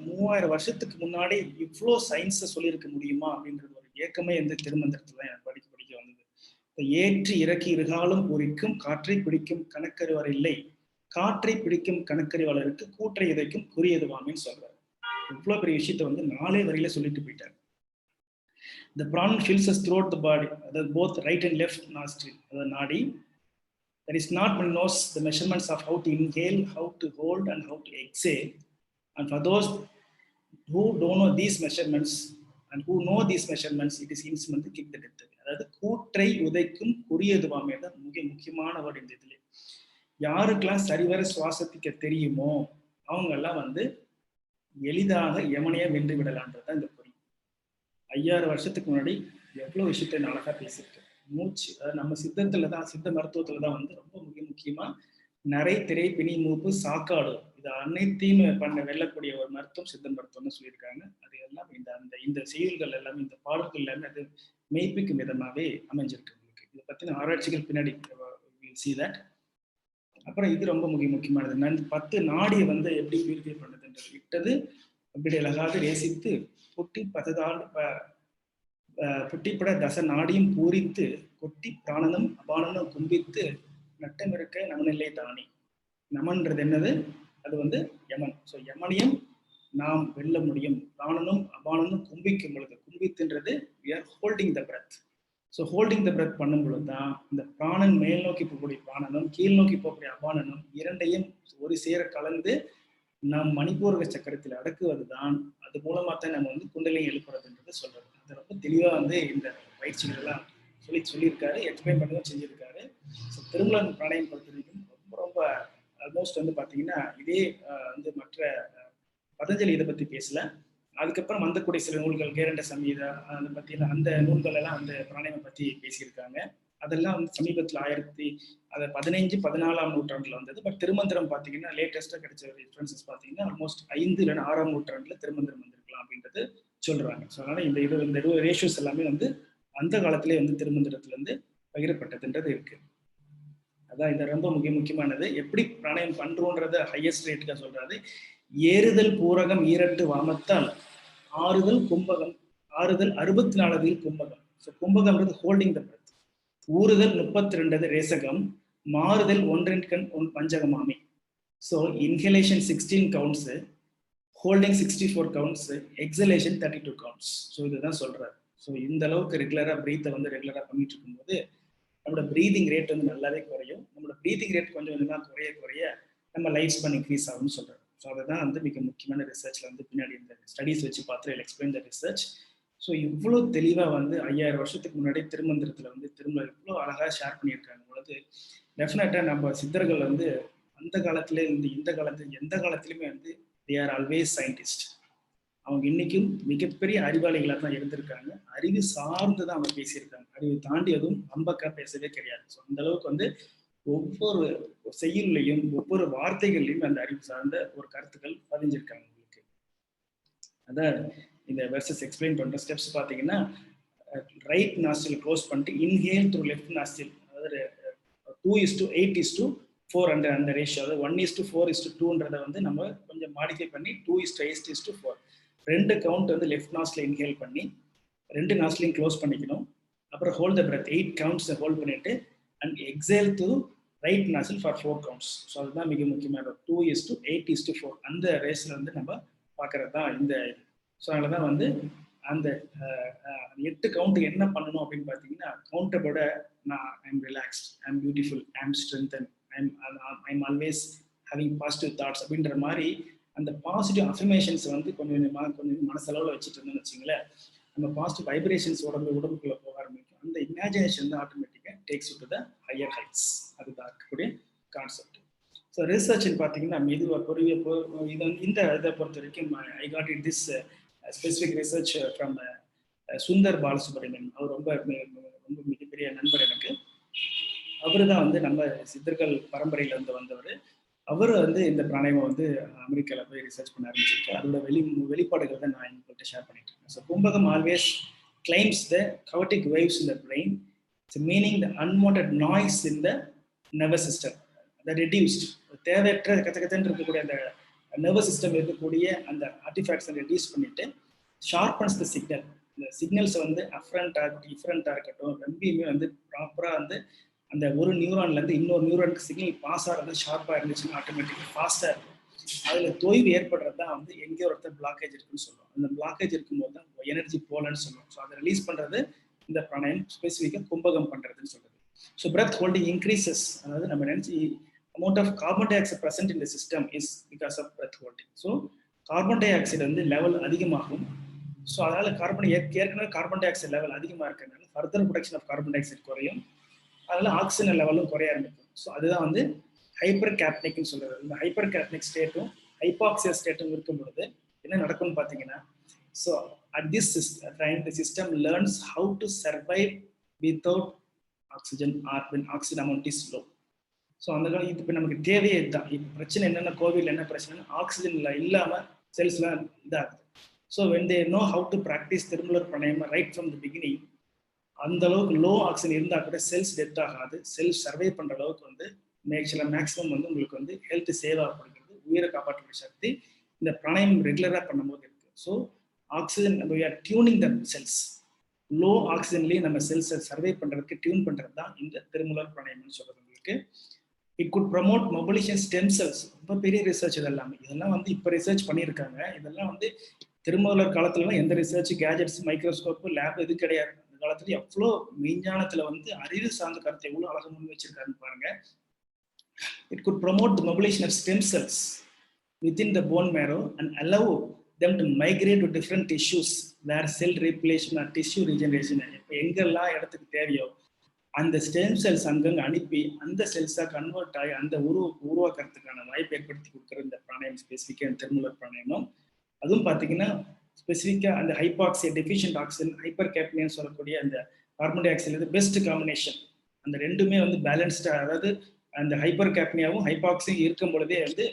3000 வருஷத்துக்கு முன்னாடி இவ்வளோ சயின்ஸை சொல்லியிருக்க முடியுமா அப்படின்றது ஒரு ஏக்கமே வந்து திருமந்திரத்துல தான் எனக்கு படிக்க வந்தது. ஏற்றி இறக்கி இருகாலும் பூரிக்கும் காற்றை பிடிக்கும் கணக்கறிவார் இல்லை, காற்றை பிடிக்கும் கணக்கறிவாளருக்கு கூற்றை இதைக்கும் குறியதுவாமின்னு சொல்றாரு. இவ்வளவு பெரிய விஷயத்த வந்து 4 வரியில சொல்லிட்டு போயிட்டாரு. The prana fills us throughout the body, that both right and left nostril, the nadi. That is not one knows the measurements of how to inhale, how to hold, and how to exhale. And for those who don't know these measurements and who know these measurements, it is instrument to kick the death. அதாவது கூற்றை உதைக்கும் குறியதுவாமே தான் மிக முக்கியமான வேர்டு இந்த இதுல. யாருக்கெல்லாம் சரிவர சுவாசத்திக்க தெரியுமோ அவங்க எல்லாம் வந்து எளிதாக யமனையா வென்று விடலான்றதுதான் இந்த குறி. 5000 வருஷத்துக்கு முன்னாடி எவ்வளவு விஷயத்தை நான் அழகா பேசியிருக்கேன். மூச்சு, அதாவது நம்ம சித்த மருத்துவத்துலதான் வந்து ரொம்ப முக்கியமா நரை, திரை, பிணி, மூப்பு, சாக்காடு இது அனைத்தையும் வெல்லக்கூடிய ஒரு மருத்துவம் சித்த மருத்துவம்னு சொல்லியிருக்காங்க. அது எல்லாம் இந்த செயல்கள் எல்லாமே, இந்த பாடல்கள் எல்லாமே அது மெய்ப்பிக்கும் விதமாவே அமைஞ்சிருக்கு. உங்களுக்கு இதை பத்தின ஆராய்ச்சிகள் பின்னாடி see that. அப்புறம் இது ரொம்ப முக்கியமானது 10 நாடியை வந்து எப்படி பியூரிஃபை பண்ணுதுன்றது. இட்டது அப்படி அழகாக ரேசித்து புட்டி பததால் புட்டிப்பட தச நாடியும் பூரித்து கொட்டி பிராணனும் அபானனும் கும்பித்து நட்டமிருக்க நமனில்லை தானி. நமன்றது என்னது? அது வந்து யமன். ஸோ யமனையும் நாம் வெல்ல முடியும். பிராணனும் அபானனும் கும்பிக்கும் பொழுது, கும்பித்துன்றது we are holding the breath. So holding the breath பண்ணும் பொழுது தான் இந்த பிராணன் மேல் நோக்கி போகக்கூடிய பிராணனும் கீழ் நோக்கி போகக்கூடிய அபானனும் இரண்டையும் ஒரு சேர கலந்து நம் மணிப்பூரக சக்கரத்தில் அடக்குவது தான். அது மூலமா தான் நம்ம வந்து குண்டலினி எழுப்புறதுன்றது சொல்றது. அது ரொம்ப தெளிவா வந்து இந்த பயிற்சிகள் எல்லாம் சொல்லியிருக்காரு, எக்ஸ்பிளைன் பண்ணவும் செஞ்சிருக்காரு. ஸோ திருமலன் பிராணாயம் பொறுத்த வரைக்கும் ரொம்ப ஆல்மோஸ்ட் வந்து பார்த்தீங்கன்னா இதே வந்து மற்ற பதஞ்சலி இதை பற்றி பேசல. அதுக்கப்புறம் வந்தக்கூடிய சில நூல்கள் கேரண்ட சமீதா அதை பற்றி அந்த நூல்கள் எல்லாம் அந்த பிராணாயமை பற்றி பேசியிருக்காங்க. அதெல்லாம் வந்து சமீபத்தில் 15-14ஆம் நூற்றாண்டுல வந்தது. பட் திருமந்திரம் பார்த்தீங்கன்னா லேட்டஸ்டா கிடைச்ச ரெஃபரன்சஸ் பார்த்தீங்கன்னா ஆல்மோஸ்ட் 5 இல்லைன்னா 6ஆம் நூற்றாண்டுல திருமந்திரம் வந்திருக்கலாம் அப்படின்றது சொல்றாங்க. ஸோ அதனால இந்த ரேஷியோஸ் எல்லாமே வந்து அந்த காலத்திலே வந்து திருமந்திரத்துல இருந்து பகிரப்பட்டதுன்றது இருக்கு. அதான் இது ரொம்ப முக்கியமானது. எப்படி பிராணாயம் பண்றோன்றத ஹையஸ்ட் ரேட்டுக்காக சொல்றாரு. ஏறுதல் பூரகம் ஈரட்டு வாமத்தால் ஆறுதல் கும்பகம் ஆறுதல் 64 கும்பகம். ஸோ கும்பகம்ன்றது ஹோல்டிங் த பிரெத். ஊறுதல் 32 ரேசகம், மாறுதல் 1 பஞ்சகமாமி. So inhalation 16 counts, holding 64 counts, exhalation 32 counts. So இதுதான் சொல்றாரு. ஸோ இந்த அளவுக்கு ரெகுலரா பிரீத்தை வந்து ரெகுலரா பண்ணிட்டு இருக்கும்போது நம்மளோட ப்ரீதிங் ரேட் வந்து நல்லாவே குறையும். நம்மளோட ப்ரீதிங் ரேட் கொஞ்சம் கொஞ்சமாக குறைய நம்ம லைஃப் ஸ்பேன் இன்க்ரீஸ் ஆகும்னு சொல்றாரு. ஸோ அதுதான் வந்து மிக முக்கியமான ரிசர்ச்ல வந்து பின்னாடி இந்த ஸ்டடிஸ் வச்சு பார்த்து எக்ஸ்பிளைன் த ரிசர்ச். ஸோ இவ்வளோ தெளிவாக வந்து 5000 வருஷத்துக்கு முன்னாடி திருமந்திரத்தில் வந்து திரும்ப இவ்வளோ அழகாக ஷேர் பண்ணியிருக்காங்க பொழுது டெஃபினட்டாக நம்ம சித்தர்கள் வந்து அந்த காலத்துல இருந்து இந்த காலத்துல எந்த காலத்துலையுமே வந்து தே ஆர் ஆல்வேஸ் சயின்டிஸ்ட். அவங்க இன்னைக்கும் மிகப்பெரிய அறிவாளிகளாக தான் இருந்திருக்காங்க. அறிவு சார்ந்து தான் அவங்க பேசியிருக்காங்க. அறிவு தாண்டி அதுவும் அம்பக்கா பேசவே கிடையாது. ஸோ அந்த அளவுக்கு வந்து ஒவ்வொரு செய்யுள்ளையும் ஒவ்வொரு வார்த்தைகள்லையும் அந்த அறிவு சார்ந்த ஒரு கருத்துக்கள் பதிஞ்சிருக்காங்க உங்களுக்கு. அதான் இந்த வெர்சஸ் எக்ஸ்பிளைன் பண்ற ஸ்டெப்ஸ் பார்த்தீங்கன்னா ரைட் நாஸ்டில் க்ளோஸ் பண்ணிட்டு இன்ஹேல் த்ரூ லெஃப்ட் நாஸ்டில், அதாவது 2:8:4 அந்த ரேஷியோ, அதாவது 1:4:2ன்றதை வந்து நம்ம கொஞ்சம் மாடிஃபை பண்ணி 2:8:4 2 கவுண்ட் வந்து லெஃப்ட் நாஸ்டில் இன்ஹேல் பண்ணி 2 நாஸ்டிலையும் க்ளோஸ் பண்ணிக்கணும். அப்புறம் hold the breath 8 counts hold பண்ணிட்டு and exhale to right nostril for 4 counts. So அதுதான் மிக முக்கியமான 2:8:4 அந்த ரேஸ்ல வந்து நம்ம பார்க்கறது தான் இந்த இது. ஸோ அதனால தான் வந்து அந்த 8 கவுண்ட் என்ன பண்ணணும் அப்படின்னு பார்த்தீங்கன்னா, கவுண்ட்டை விட நான் I'm relaxed, I'm beautiful, I'm strengthen, I'm always having positive thoughts அப்படின்ற மாதிரி அந்த பாசிட்டிவ் அஃபர்மேஷன்ஸ் வந்து கொஞ்சம் மனசளவில் வச்சுட்டு இருந்தோம்னு வச்சுங்களேன், நம்ம பாசிட்டிவ் வைப்ரேஷன்ஸ் உடம்புக்குள்ள போக ஆரம்பிக்கும். அந்த இமேஜினேஷன் தான் ஆட்டோமேட்டிக்காக takes to the higher heights. அதுதான் இருக்கக்கூடிய கான்செப்ட். ஸோ ரிசர்ச்னு பார்த்தீங்கன்னா மெதுவாக இது வந்து இந்த இதை பொறுத்த வரைக்கும் I got it this specific research from Sundar Balasubramanian. அவர் ரொம்ப மிகப்பெரிய நண்பர் எனக்கு. அவரு தான் வந்து நம்ம சித்தர்கள் பரம்பரையில இருந்து வந்தவர். அவர் வந்து இந்த பிராணாயமை வந்து அமெரிக்காவில் போய் ரிசர்ச் பண்ண ஆரம்பிச்சிருக்காரு. அதோட வெளிப்பாடுகள் தான் நான் உங்கள்கிட்ட ஷேர் பண்ணிட்டு இருக்கேன். ஸோ கும்பகம் always claims the chaotic waves in the brain, meaning the unwanted noise in the nervous system. The reduced தேவையற்ற கத்தன்னு இருக்கக்கூடிய அந்த நர்வஸ் சிஸ்டம் இருக்கக்கூடிய அந்த ஆர்டிஃபேக்ட்ஸை ரெடியூஸ் பண்ணிட்டு ஷார்பன்ஸ் த சிக்னல். இந்த சிக்னல்ஸ் வந்து அஃப்ரண்ட்டாக இருக்கட்டும் டிஃப்ரெண்ட்டாக இருக்கட்டும் ரெண்டையுமே வந்து ப்ராப்பராக வந்து அந்த ஒரு நியூரான்லேருந்து இன்னொரு நியூரானுக்கு சிக்னல் பாஸ் ஆகிறது ஷார்ப்பாக இருந்துச்சுன்னா ஆட்டோமேட்டிக்காக ஃபாஸ்ட்டாக இருக்கும். அதில் தொய்வு ஏற்படுறது தான் வந்து எங்கேயோ ஒருத்தர் பிளாக்கேஜ் இருக்குன்னு சொல்லுவோம். அந்த பிளாக்கேஜ் இருக்கும்போது தான் எனர்ஜி போலன்னு சொல்லுவோம். ஸோ அதை ரிலீஸ் பண்ணுறது இந்த பிராணாயம் ஸ்பெசிஃபிக்காக கும்பகம் பண்ணுறதுன்னு சொல்கிறது. ஸோ பிரெத் ஹோல்டிங் இன்க்ரீசஸ், அதாவது நம்ம நினச்சி amount of carbon dioxide present in the system is because of breath holding. So carbon dioxide வந்து லெவல் அதிகமாகும். ஸோ அதனால ஏற்கனவே கார்பன் டை ஆக்சைடு லெவல் அதிகமாக இருக்கிறதுனால further production of carbon dioxide குறையும். அதனால ஆக்சிஜன் லெவலும் குறைய ஆரம்பிக்கும். ஸோ அதுதான் வந்து ஹைப்பர் கேப்னிக்னு சொல்றது. இந்த ஹைப்பர் கேப்னிக் ஸ்டேட்டும் ஹைபாக்சியா ஸ்டேட்டும் இருக்கும் பொழுது என்ன நடக்கும்னு பார்த்தீங்கன்னா, so at this time the system learns how to survive without oxygen or when oxygen amount is low. So அந்த இது இப்போ நமக்கு தேவையே இதுதான். இப்போ பிரச்சனை என்னென்ன, கோவிட்ல என்ன பிரச்சனைனா ஆக்சிஜன்ல இல்லாமல் செல்ஸ்லாம் இதாகுது. So when they know how to practice Thirumalar pranayam right from the beginning, அந்த அளவுக்கு லோ ஆக்சிஜன் இருந்தால் கூட செல்ஸ் டெத் ஆகாது, செல்ஸ் சர்வை பண்ணுற அளவுக்கு வந்து மேக்ஸிமம் வந்து உங்களுக்கு வந்து ஹெல்த் சேவ் ஆகப்படுகிறது, உயிரை காப்பாற்றக்கூடிய சக்தி இந்த பிராணாயம் ரெகுலராக பண்ணும்போது இருக்கு. So oxygen we are tuning the cells, low ஆக்சிஜன்லேயே நம்ம செல்ஸை சர்வே பண்ணுறதுக்கு டியூன் பண்ணுறது தான் இந்த திருமூலர் பிராணாயம்னு சொல்கிறது உங்களுக்கு. It good promote mobilisation stem cells. ரொம்ப பெரிய ரிசர்ச் இதெல்லாம் வந்து இப்போ ரிசர்ச் பண்ணியிருக்காங்க. இதெல்லாம் வந்து திருமூலர் காலத்துலலாம் எந்த ரிசர்ச், கேஜெட்ஸ், மைக்ரோஸ்கோப்பு, லேப் எது கிடையாது. அந்த காலத்துல எவ்வளோ மெய்ஞானத்துல வந்து அறிவு சார்ந்த கருத்தை எவ்வளோ அழகாக முன் வச்சிருக்காருன்னு பாருங்க. It could promote the mobilization of stem cells within the bone marrow and allow them to migrate to different tissues where cell repletion or tissue regeneration இப்போ எங்கெல்லாம் இடத்துக்கு தேவையோ அந்த ஸ்டெம் செல்ஸ் அங்கங்க அனுப்பி அந்த செல்ஸாக கன்வெர்ட் ஆகி அந்த உருவாக்குறதுக்கான வாய்ப்பு ஏற்படுத்தி கொடுக்குற இந்த பிராணாயம் ஸ்பெசிஃபிக்காக திருமூலர் பிராணாயமும். அதுவும் பார்த்தீங்கன்னா ஸ்பெசிஃபிக்காக அந்த ஹைபாக்சி டெஃபிஷியன்ட் ஆக்சிஜன், ஹைப்பர் கேப்னியன்னு சொல்லக்கூடிய அந்த carbon di oxide best combination. அந்த ரெண்டுமே வந்து பேலன்ஸ்டாக, அதாவது அந்த ஹைப்பர் கேப்னியாவும் ஹைபாக்சியும் இருக்கும் பொழுதே வந்து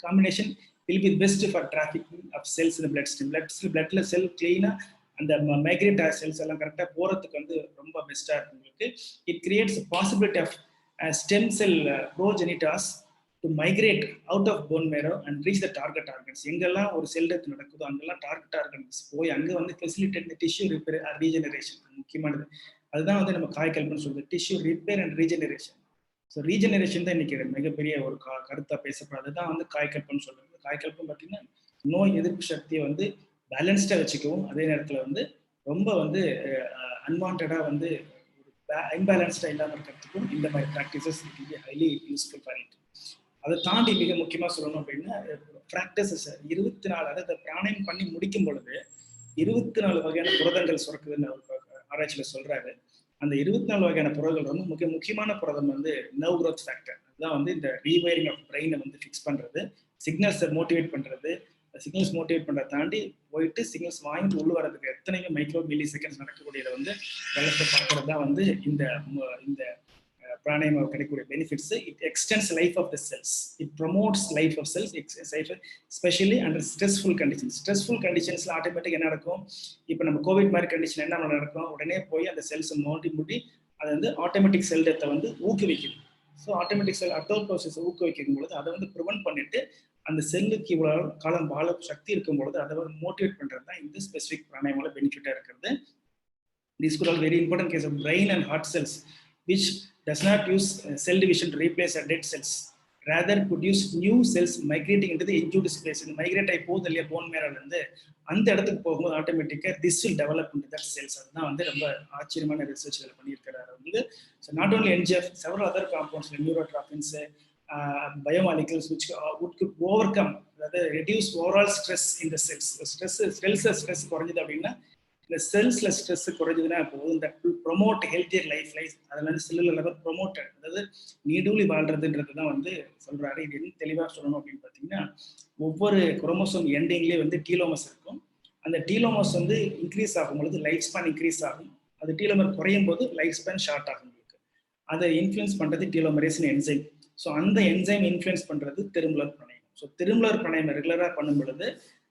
combination will be best for trafficking of cells in the blood stream. bloodல செல் கிளீனா அந்த மைக்ரேட் செல்ஸ் எல்லாம் கரெக்டாக போறதுக்கு வந்து ரொம்ப பெஸ்ட்டாக இருக்கு உங்களுக்கு. It creates possibility of stem cell progenitors to migrate out of bone marrow and reach the target organs. எங்கெல்லாம் ஒரு செல் டெத் நடக்குதோ அங்கெல்லாம் டார்கெட் ஆர்கன்ஸ் போய் அங்கே வந்து ஃபெசிலிட்டேட் டிஷ்யூ ரிப்பேர் ரீஜெனரேஷன். முக்கியமானது அதுதான் வந்து நம்ம காய்கல்பன்னு சொல்லுது, tissue repair and regeneration. So regeneration தான் இன்னைக்கு மிகப்பெரிய ஒரு கருத்தாக பேசப்படுறது தான் வந்து காய்கல்பன்னு சொல்றது. காய்கல்பம் பார்த்தீங்கன்னா நோய் எதிர்ப்பு சக்தியை வந்து பேலன்ஸ்டாக வச்சுக்கவும், அதே நேரத்தில் வந்து ரொம்ப வந்து அன்வான்டாக வந்து ஒரு இம்பேலன்ஸ்டாக இல்லாமல் இருக்கிறதுக்கும் இந்த மாதிரி practices highly useful for it. அதை தாண்டி மிக முக்கியமாக சொல்லணும் அப்படின்னா ப்ராக்டிசஸ் 24, அதாவது பிராணாயம் பண்ணி முடிக்கும் பொழுது 24 வகையான புரதங்கள் சுரக்குதுன்னு ஆராய்ச்சியில் சொல்றாரு. அந்த 24 வகையான புரதங்கள் வந்து முக்கியமான புரதம் வந்து நர்வ் க்ரோத் ஃபேக்டர். அதுதான் வந்து இந்த ரீவைரிங் ஆஃப் பிரெயினை வந்து ஃபிக்ஸ் பண்றது, சிக்னல்ஸை மோட்டிவேட் பண்றது, சிக்னல்ஸ் மோட்டிவேட் பண்றதை தாண்டி போயிட்டு சிக்னல்ஸ் வாங்கிட்டு உள்ள வரதுக்கு எத்தனையோ மைக்ரோ மில்லி செகண்ட்ஸ் நடக்கக்கூடியதை வந்து பார்க்கறது தான் வந்து இந்த பிராணாயம் கிடைக்கக்கூடிய benefits. It extends life of the cells, it promotes life of cells, especially under stressful conditions. Stressful கண்டிஷன்ஸ்ல ஆட்டோமேட்டிக் என்ன நடக்கும், இப்போ நம்ம கோவிட் மாதிரி கண்டிஷன் என்ன நடக்கும், உடனே போய் அந்த செல்ஸ் முடி அதை வந்து ஆட்டோமேட்டிக் செல் டெத்தை வந்து ஊக்குவிக்குது. ஸோ ஆட்டோமேட்டிக் செல் அப்போப்டோசிஸை ஊக்குவிக்கும் பொழுது அதை வந்து ப்ரிவென்ட் பண்ணிட்டு அந்த செல்லுக்கு இவ்வளவு காலம் வாழ சக்தி இருக்கும் பொழுது அதை வந்து மோட்டிவேட் பண்றது தான் இந்த ஸ்பெசிஃபிக் பிராணாயமோட பெனிஃபிட்டா இருக்கிறது. These could all very important case of brain and heart cells, which does not use cell division to replace dead cells, rather could use new cells migrating into the injured space. இந்த மைக்ரேட் ஆகி போகுது இல்லையா போன் மேரோல இருந்து, அந்த இடத்துக்கு போகும்போது ஆட்டோமேட்டிக்கா this will develop into that cells. அதுதான் வந்து ரொம்ப ஆச்சரியமான ரிசர்ச் இதில் பண்ணியிருக்கிறாரு வந்து. So not only NGF, several other compounds, neurotrophins, biomolecules which could overcome, அதாவது reduce overall stress in the cells. Stress குறைஞ்சது அப்படின்னா இந்த செல்ஸ்ல ஸ்ட்ரெஸ் குறைஞ்சதுன்னா போதும், that will promote healthier life. அதனால செல்லுலர் லெவல் ப்ரொமோட்டட், அதாவது நீடூழி வாழ்றதுன்றது தான் வந்து சொல்றாரு. இது என்ன தெளிவாக சொல்லணும் அப்படின்னு பார்த்தீங்கன்னா, ஒவ்வொரு குரோமோசோம் எண்டிங்லேயே வந்து டீலோமஸ் இருக்கும். அந்த டீலோமஸ் வந்து இன்க்ரீஸ் ஆகும் பொழுது லைஃப் ஸ்பேன் இன்க்ரீஸ் ஆகும், அது டீலோமர் குறையும் போது லைஃப் ஸ்பேன் ஷார்ட் ஆகும். அதை இன்ஃப்ளூயன்ஸ் பண்றது டீலோமரேஸ் என்சைம். ஸோ அந்த என்சைம் இன்ஃப்ளூயன்ஸ் பண்றது திருமூலர் பிராணாயம். ஸோ திருமூலர் பிராணாயம் ரெகுலராக பண்ணும் பொழுது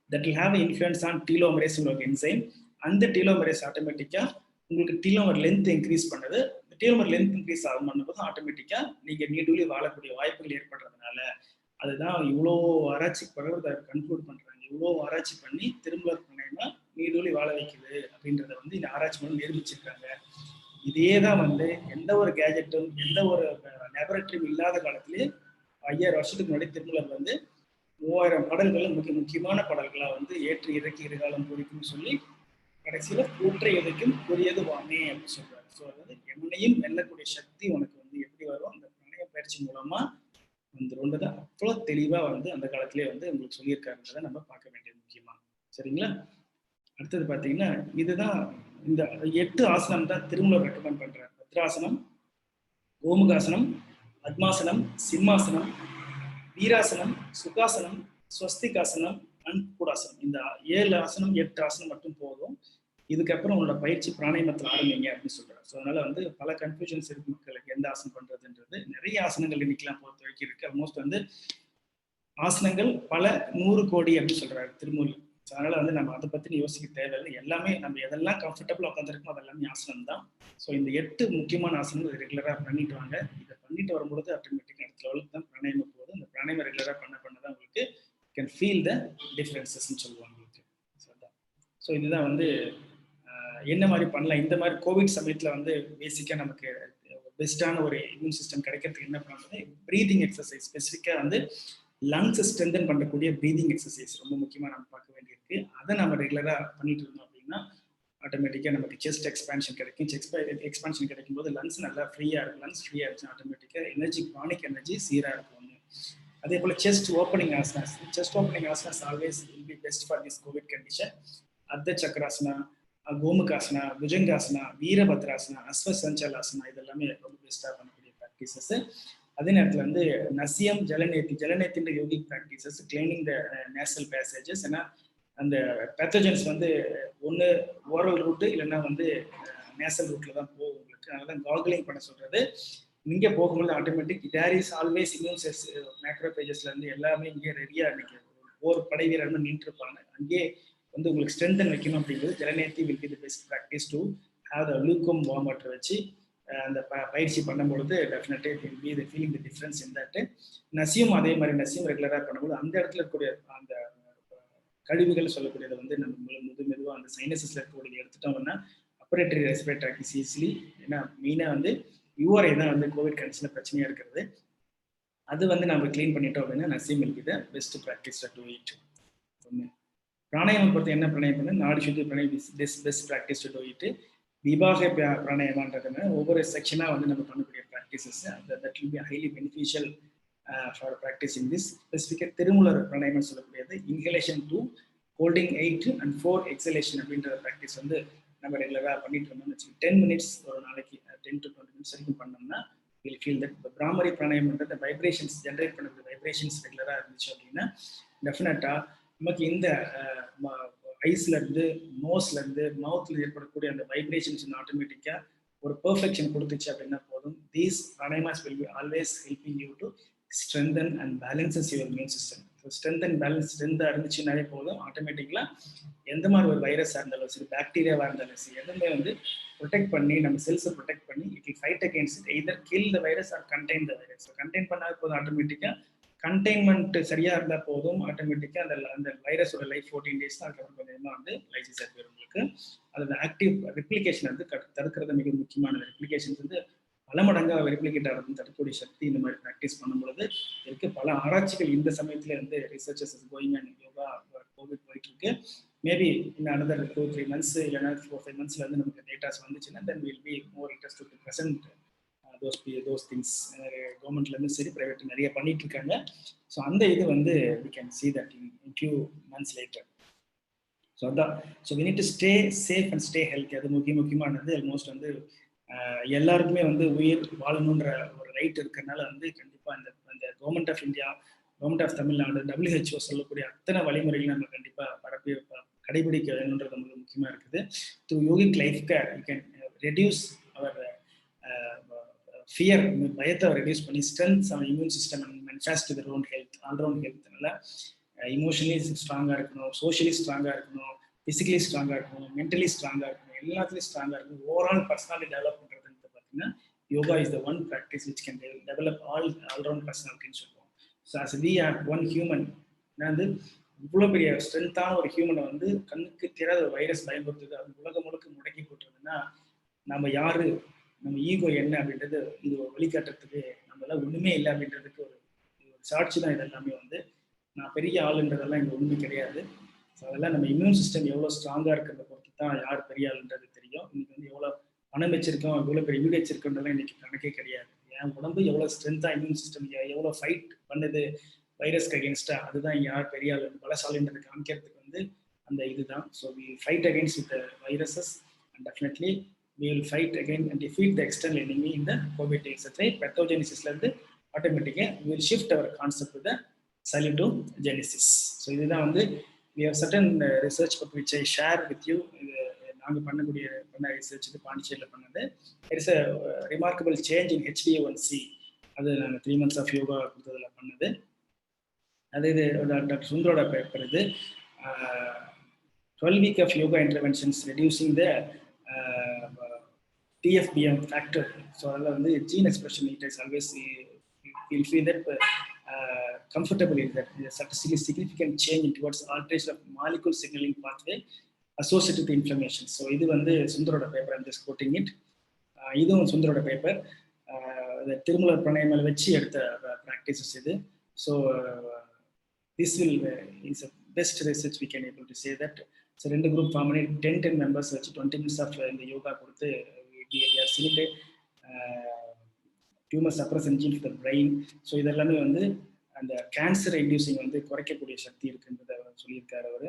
that will have influence on telomerase enzyme. அந்த டீலோமரேஸ் ஆட்டோமேட்டிக்கா உங்களுக்கு டீலோமர் லென்த் இன்க்ரீஸ் பண்ணுது. டீலோமர் லென்த் இன்க்ரீஸ் ஆகும் பண்ணும்போது ஆட்டோமேட்டிக்கா நீங்க நீடூழி வாழக்கூடிய வாய்ப்புகள் ஏற்படுறதுனால அதுதான் இவ்வளோ ஆராய்ச்சி அதை கன்க்ளூட் பண்றாங்க. இவ்வளோ ஆராய்ச்சி பண்ணி திருமூலர் பிராணாயமா நீடூழி வாழ வைக்குது அப்படின்றத வந்து இந்த ஆராய்ச்சி மூலம் நிரூபிச்சிருக்காங்க. இதே தான் வந்து எந்த ஒரு கேஜெட்டும் எந்த ஒரு லேபரட்டரியும் இல்லாத காலத்திலேயே 5000 வருஷத்துக்கு முன்னாடி திருமூலர் வந்து 3000 பாடல்கள் முக்கியமான பாடல்களா வந்து ஏற்றி இறக்கி இருகாலம் பூரிக்கும்னு சொல்லி கடைசியில கூற்றை எதைக்கும் புரியது வாமே அப்படின்னு சொல்றாரு. ஸோ அதாவது எவனையும் வெல்லக்கூடிய சக்தி உனக்கு வந்து எப்படி வரும், அந்த பிராணாய பயிற்சி மூலமா வந்துருன்றதை அவ்வளோ தெளிவா வந்து அந்த காலத்திலேயே வந்து உங்களுக்கு சொல்லியிருக்காருன்றதை நம்ம பார்க்க வேண்டியது முக்கியமா. சரிங்களா? அடுத்தது பார்த்தீங்கன்னா இதுதான் இந்த 8 ஆசனம் தான் திருமூலர் ரெக்கமெண்ட் பண்றாரு. பத்ராசனம், கோமுகாசனம், பத்மாசனம், சிம்மாசனம், வீராசனம், சுகாசனம், ஸ்வஸ்திகாசனம் அண்ட் கூடாசனம். இந்த 7 ஆசனம் 8 ஆசனம் மட்டும் போதும். இதுக்கப்புறம் உங்களோட பயிற்சி பிராணாயமத்தில் ஆரம்பிங்க அப்படின்னு சொல்றாரு. ஸோ அதனால வந்து பல கன்ஃபியூஷன்ஸ் இருக்கு மக்களுக்கு எந்த ஆசனம் பண்றதுன்றது. நிறைய ஆசனங்கள் இன்னைக்கெல்லாம் பொறுத்த வரைக்கும் இருக்கு. ஆல்மோஸ்ட் வந்து ஆசனங்கள் பல 100 கோடி அப்படின்னு சொல்றாரு திருமூலர். அதனால வந்து நம்ம அதை பத்தி யோசிக்க தேவையில்லை. எல்லாமே நம்ம எதெல்லாம் கம்ஃபர்டபுளா உட்காந்துருக்கோம் அதெல்லாமே ஆசனம் தான். ஸோ இந்த 8 முக்கியமான ஆசனங்கள் ரெகுலரா பண்ணிட்டு வாங்க. இதை பண்ணிட்டு வரும்பொழுது ஆட்டோமேட்டிக்காக அடுத்த லெவலுக்கு தான் பிராணாயாமம் போகுது. அந்த பிராணாயாமம் ரெகுலராக பண்ண தான் உங்களுக்கு கேன் ஃபீல் த டிஃப்ரென்சஸ்ன்னு சொல்லுவாங்க உங்களுக்கு. ஸோ இதுதான் வந்து என்ன மாதிரி பண்ணலாம். இந்த மாதிரி கோவிட் சமயத்தில் வந்து பேசிக்காக நமக்கு பெஸ்ட்டான ஒரு இம்யூன் சிஸ்டம் கிடைக்கிறதுக்கு என்ன பண்ணுறது, ப்ரீதிங் எக்ஸசைஸ், ஸ்பெசிஃபிக்காக வந்து லங்ஸ் ஸ்ட்ரென்தன் பண்ணக்கூடிய ப்ரீதிங் எக்ஸசைஸ் ரொம்ப முக்கியமாக நம்ம பார்க்க வேண்டியிருக்கு. அதை நம்ம ரெகுலராக பண்ணிட்டு இருந்தோம் அப்படின்னா ஆட்டோமேட்டிக்காக நமக்கு செஸ்ட் எக்ஸ்பான்ஷன் கிடைக்கும். எக்ஸ்பான்ஷன் கிடைக்கும் போது லங்ஸ் நல்லா ஃப்ரீயாக இருக்கும். லங்ஸ் ஃப்ரீயாக இருந்துச்சு ஆட்டோமேட்டிக்காக எனர்ஜி, க்ரானிக் எனர்ஜி சீராக இருக்கும். அதே போல் chest opening asanas. Chest opening asanas always will be best for this COVID condition. Ardha Chakrasana, Gomukhasana, Bhujangasana, Virabhadrasana, அஸ்வசஞ்சலாசனா, இதெல்லாமே ரொம்ப பெஸ்ட்டாக பண்ணக்கூடிய ப்ராக்டிசஸ். அதே நேரத்தில் வந்து நசியம், ஜலநேத்தின்ற yogic practices, cleaning the nasal passages. ஏன்னா அந்த பேத்தோஜன்ஸ் வந்து ஒன்று ஓரல் ரூட்டு இல்லைன்னா வந்து நேசல் ரூட்டில் தான் போகும் உங்களுக்கு. அதனால தான் கார்கிளிங் பண்ண சொல்கிறது. இங்கே போகும்போது automatic there is always immune cells, மேக்ரோபேஜஸ்லேருந்து எல்லாமே இங்கே ரெடியாக இன்றைக்கி ஒரு படை வீரர்னு நின்றுருப்பாங்க. அங்கே வந்து உங்களுக்கு ஸ்ட்ரென்தன் வைக்கணும் அப்படிங்கிறது jalaneti will be the best practice to have the lukewarm water வச்சு அந்த பயிற்சி பண்ணும்பொழுது definitely will be the feeling the difference in that. நசியும் அதே மாதிரி நசியும் ரெகுலராக பண்ணும்போது அந்த இடத்துல இருக்கக்கூடிய அந்த கழிவுகள் சொல்லக்கூடியதை வந்து நம்ம மெதுவாக அந்த சைனஸில் இருக்கக்கூடியதை எடுத்துட்டோம்னா அப்பரேட்டரி ரெஸ்பிரேட்டரி ட்ராக்ட் ஈஸிலி. ஏன்னா மெயினாக வந்து யூஆர்ஐ தான் வந்து கோவிட் கண்டிஷனில் பிரச்சனையாக இருக்கிறது. அது வந்து நம்ம க்ளீன் பண்ணிட்டோம் அப்படின்னா nasyam will be the best practice to it. ஒன்று பிராணாயாமம் பொறுத்து என்ன பிராணாயம் பண்ணு, nadi shuddhi pranayama best practice to it. Vibhaga பிராணாயமான்றதுன்னு ஒவ்வொரு செக்ஷனாக வந்து நம்ம பண்ணக்கூடிய practices that will be highly beneficial for practicing this. ஸ்பெசிஃபிக்காக திருமூலர் பிராணாயமம் சொல்லக்கூடியது இன்ஹலேஷன் 2, ஹோல்டிங் 8 and 4 எக்ஸலேஷன் அப்படின்ற ப்ராக்டிஸ் வந்து நம்ம ரெகுலராக பண்ணிட்டு இருந்தோம்னு வச்சுக்கோங்க. 10 minutes ஒரு நாளைக்கு 10 to 20 minutes வரைக்கும் பண்ணோம்னா வில் ஃபீல் தட். இப்போ பிராமரி பிராணாயம்ன்றது வைப்ரேஷன்ஸ் ஜென்ரேட் பண்ணுறது, வைப்ரேஷன்ஸ் ரெகுலராக இருந்துச்சு அப்படின்னா டெஃபினட்டாக நமக்கு இந்த ஐஸ்லேருந்து, நோஸ்லேருந்து, மவுத்தில் ஏற்படக்கூடிய அந்த வைப்ரேஷன்ஸ் ஆட்டோமேட்டிக்காக ஒரு பெர்ஃபெக்ஷன் கொடுத்துச்சு அப்படின்னா போதும். These pranayamas will be always helping you to strengthen and balances your immune system. So strength and balance ஸ்ட்ரென்த்தாக இருந்துச்சுன்னாலே போதும் ஆட்டோமேட்டிக்கலாக எந்த மாதிரி ஒரு வைரஸாக இருந்தாலும் சரி, பாக்டீரியாவாக இருந்தாலும் சரி, எதுவுமே வந்து ப்ரொடெக்ட் பண்ணி நம்ம செல்ஸை ப்ரொடெக்ட் பண்ணி it will fight against it. Either kill the virus or contain the virus. Contain பண்ணாத போதும் ஆட்டோமேட்டிக்காக கண்டெயின்மெண்ட் சரியாக இருந்தால் போதும் ஆட்டோமேட்டிக்காக அந்த வைரஸோட லைஃப் 14 days தான். அதுக்கப்புறம் கொஞ்சமாக வந்து லைசிஸ் ஆகிடும் உங்களுக்கு. அதோட ஆக்டிவ் ரெப்ளிகேஷன் வந்து தடுக்கிறது மிக முக்கியமானது. ரெப்ளிகேஷன்ஸ் வந்து பல மடங்காக ரெப்ளிகேட் ஆகிறது தடுக்கக்கூடிய சக்தி இந்த மாதிரி ப்ராக்டிஸ் பண்ணும்பொழுது இருக்கு. பல ஆராய்ச்சிகள் இந்த சமயத்துல வந்து researches is going and yoga Covid போயிட்டு இருக்கு. மேபி இன்னும் another 2-3 months இல்லைன்னா 4-5 monthsல வந்து நமக்கு டேட்டாஸ் வந்துச்சுன்னா then will be more interested to present those things. கவர்மெண்ட்லேருந்து சரி, ப்ரைவேட் நிறைய பண்ணிட்டு இருக்காங்க. ஸோ அந்த இது வந்து we can see that in few months later. So அதான். So we need to stay safe and stay healthy. அது முக்கியமானது. ஆல்மோஸ்ட் வந்து எல்லாருக்குமே வந்து உயிர் வாழணுன்ற ஒரு ரைட் இருக்கிறதுனால வந்து கண்டிப்பாக அந்த government of India, government of Tamil Nadu, WHO சொல்லக்கூடிய அத்தனை வழிமுறைகளும் நம்ம கண்டிப்பாக கடைபிடிக்க வேணுன்றது மிக முக்கியமாக இருக்குது. Through yogic life care you can reduce our fear, பயத்தை ரெடியூஸ் பண்ணி strength our immune system and manifest their own health, all round ஹெல்த்னால இமோஷனலி ஸ்ட்ராங்காக இருக்கணும், சோஷியலி ஸ்ட்ராங்காக இருக்கணும், ஃபிசிக்கலி ஸ்ட்ராங்காக இருக்கணும், மென்டலி ஸ்ட்ராங்காக இருக்கணும், எல்லாத்துலேயும் ஸ்ட்ராங்காக இருக்கணும். ஓவரால் பர்சனாலிட்டி டெவலப் பண்ணுறதுன்னு பார்த்தீங்கன்னா yoga is the one practice which can develop all round பர்சனாலிட்டின்னு சொல்லுவோம். So as we are one human, வந்து இவ்வளோ பெரிய ஸ்ட்ரென்த்தான ஒரு ஹியூமனை வந்து கண்ணுக்கு தெரியாத ஒரு வைரஸ் பயன்படுத்துது, அது உலகம் முழுக்க முடக்கி போட்டுருதுன்னா நம்ம யாரு, நம்ம ஈகோ என்ன அப்படின்றது இது வழிகாட்டுறதுக்கு நம்மளால ஒன்றுமே இல்லை அப்படின்றதுக்கு ஒரு சாட்சி தான். இதெல்லாமே வந்து நான் பெரிய ஆளுன்றதெல்லாம் இங்கே ஒன்றுமே கிடையாது. ஸோ அதெல்லாம் நம்ம இம்யூன் சிஸ்டம் எவ்வளோ ஸ்ட்ராங்காக இருக்கிறத பொறுத்து தான் யார் பெரிய ஆளுன்றது தெரியும். இன்னைக்கு வந்து எவ்வளோ பணம் வச்சிருக்கோம், எவ்வளோ பெரிய வீடு வச்சிருக்கோன்றதுலாம் இன்னைக்கு கணக்கே கிடையாது. என் உடம்பு எவ்வளோ ஸ்ட்ரென்த்தாக இம்யூன் சிஸ்டம் எவ்வளோ ஃபைட் பண்ணுது வைரஸ்க்கு அகேன்ஸ்டாக, அதுதான் யார் பெரிய ஆள் பலசாலின்றது காமிக்கிறதுக்கு வந்து அந்த இதுதான். So we fight against with viruses and definitely we will fight again and defeat the external enemy in the COVID etc. Pathogenesisலேருந்து ஆட்டோமேட்டிக்காக we will shift our concept to the salutogenesis. So இதுதான் வந்து we have certain research which I share with you. நாங்கள் பண்ண ரிசர்ச் இது பாண்டிச்சேரியில் பண்ணது. there is a remarkable change in HbA1c. அது நாங்கள் 3 months of யோகா கொடுத்ததில் பண்ணது. அது இது டாக்டர் சுந்தரோட பேப்பர். இது 12 week of yoga interventions reducing the TFBM factor. So அதில் வந்து gene expression it is always you'll feel that comfortable in that such a significant change towards alteration of molecule signaling pathway associated with inflammation. So இது வந்து சுந்தரோட paper, I'm just quoting it. இதுவும் சுந்தரோட பேப்பர், திருமலர் பிரணயமல் வச்சு எடுத்த ப்ராக்டிசஸ் இது. So this will is a best research we can able to say that. So ரெண்டு குரூப் ஃபார்ம் பண்ணி 10 மெம்பர்ஸ் வச்சு 20 minutes ஆஃப் இந்த யோகா கொடுத்து சிலிட்டு tumour suppression gene for brain. So இதெல்லாமே வந்து அந்த கேன்சர் இன்டியூசிங் வந்து குறைக்கக்கூடிய சக்தி இருக்குன்றதை சொல்லியிருக்காரு அவர்.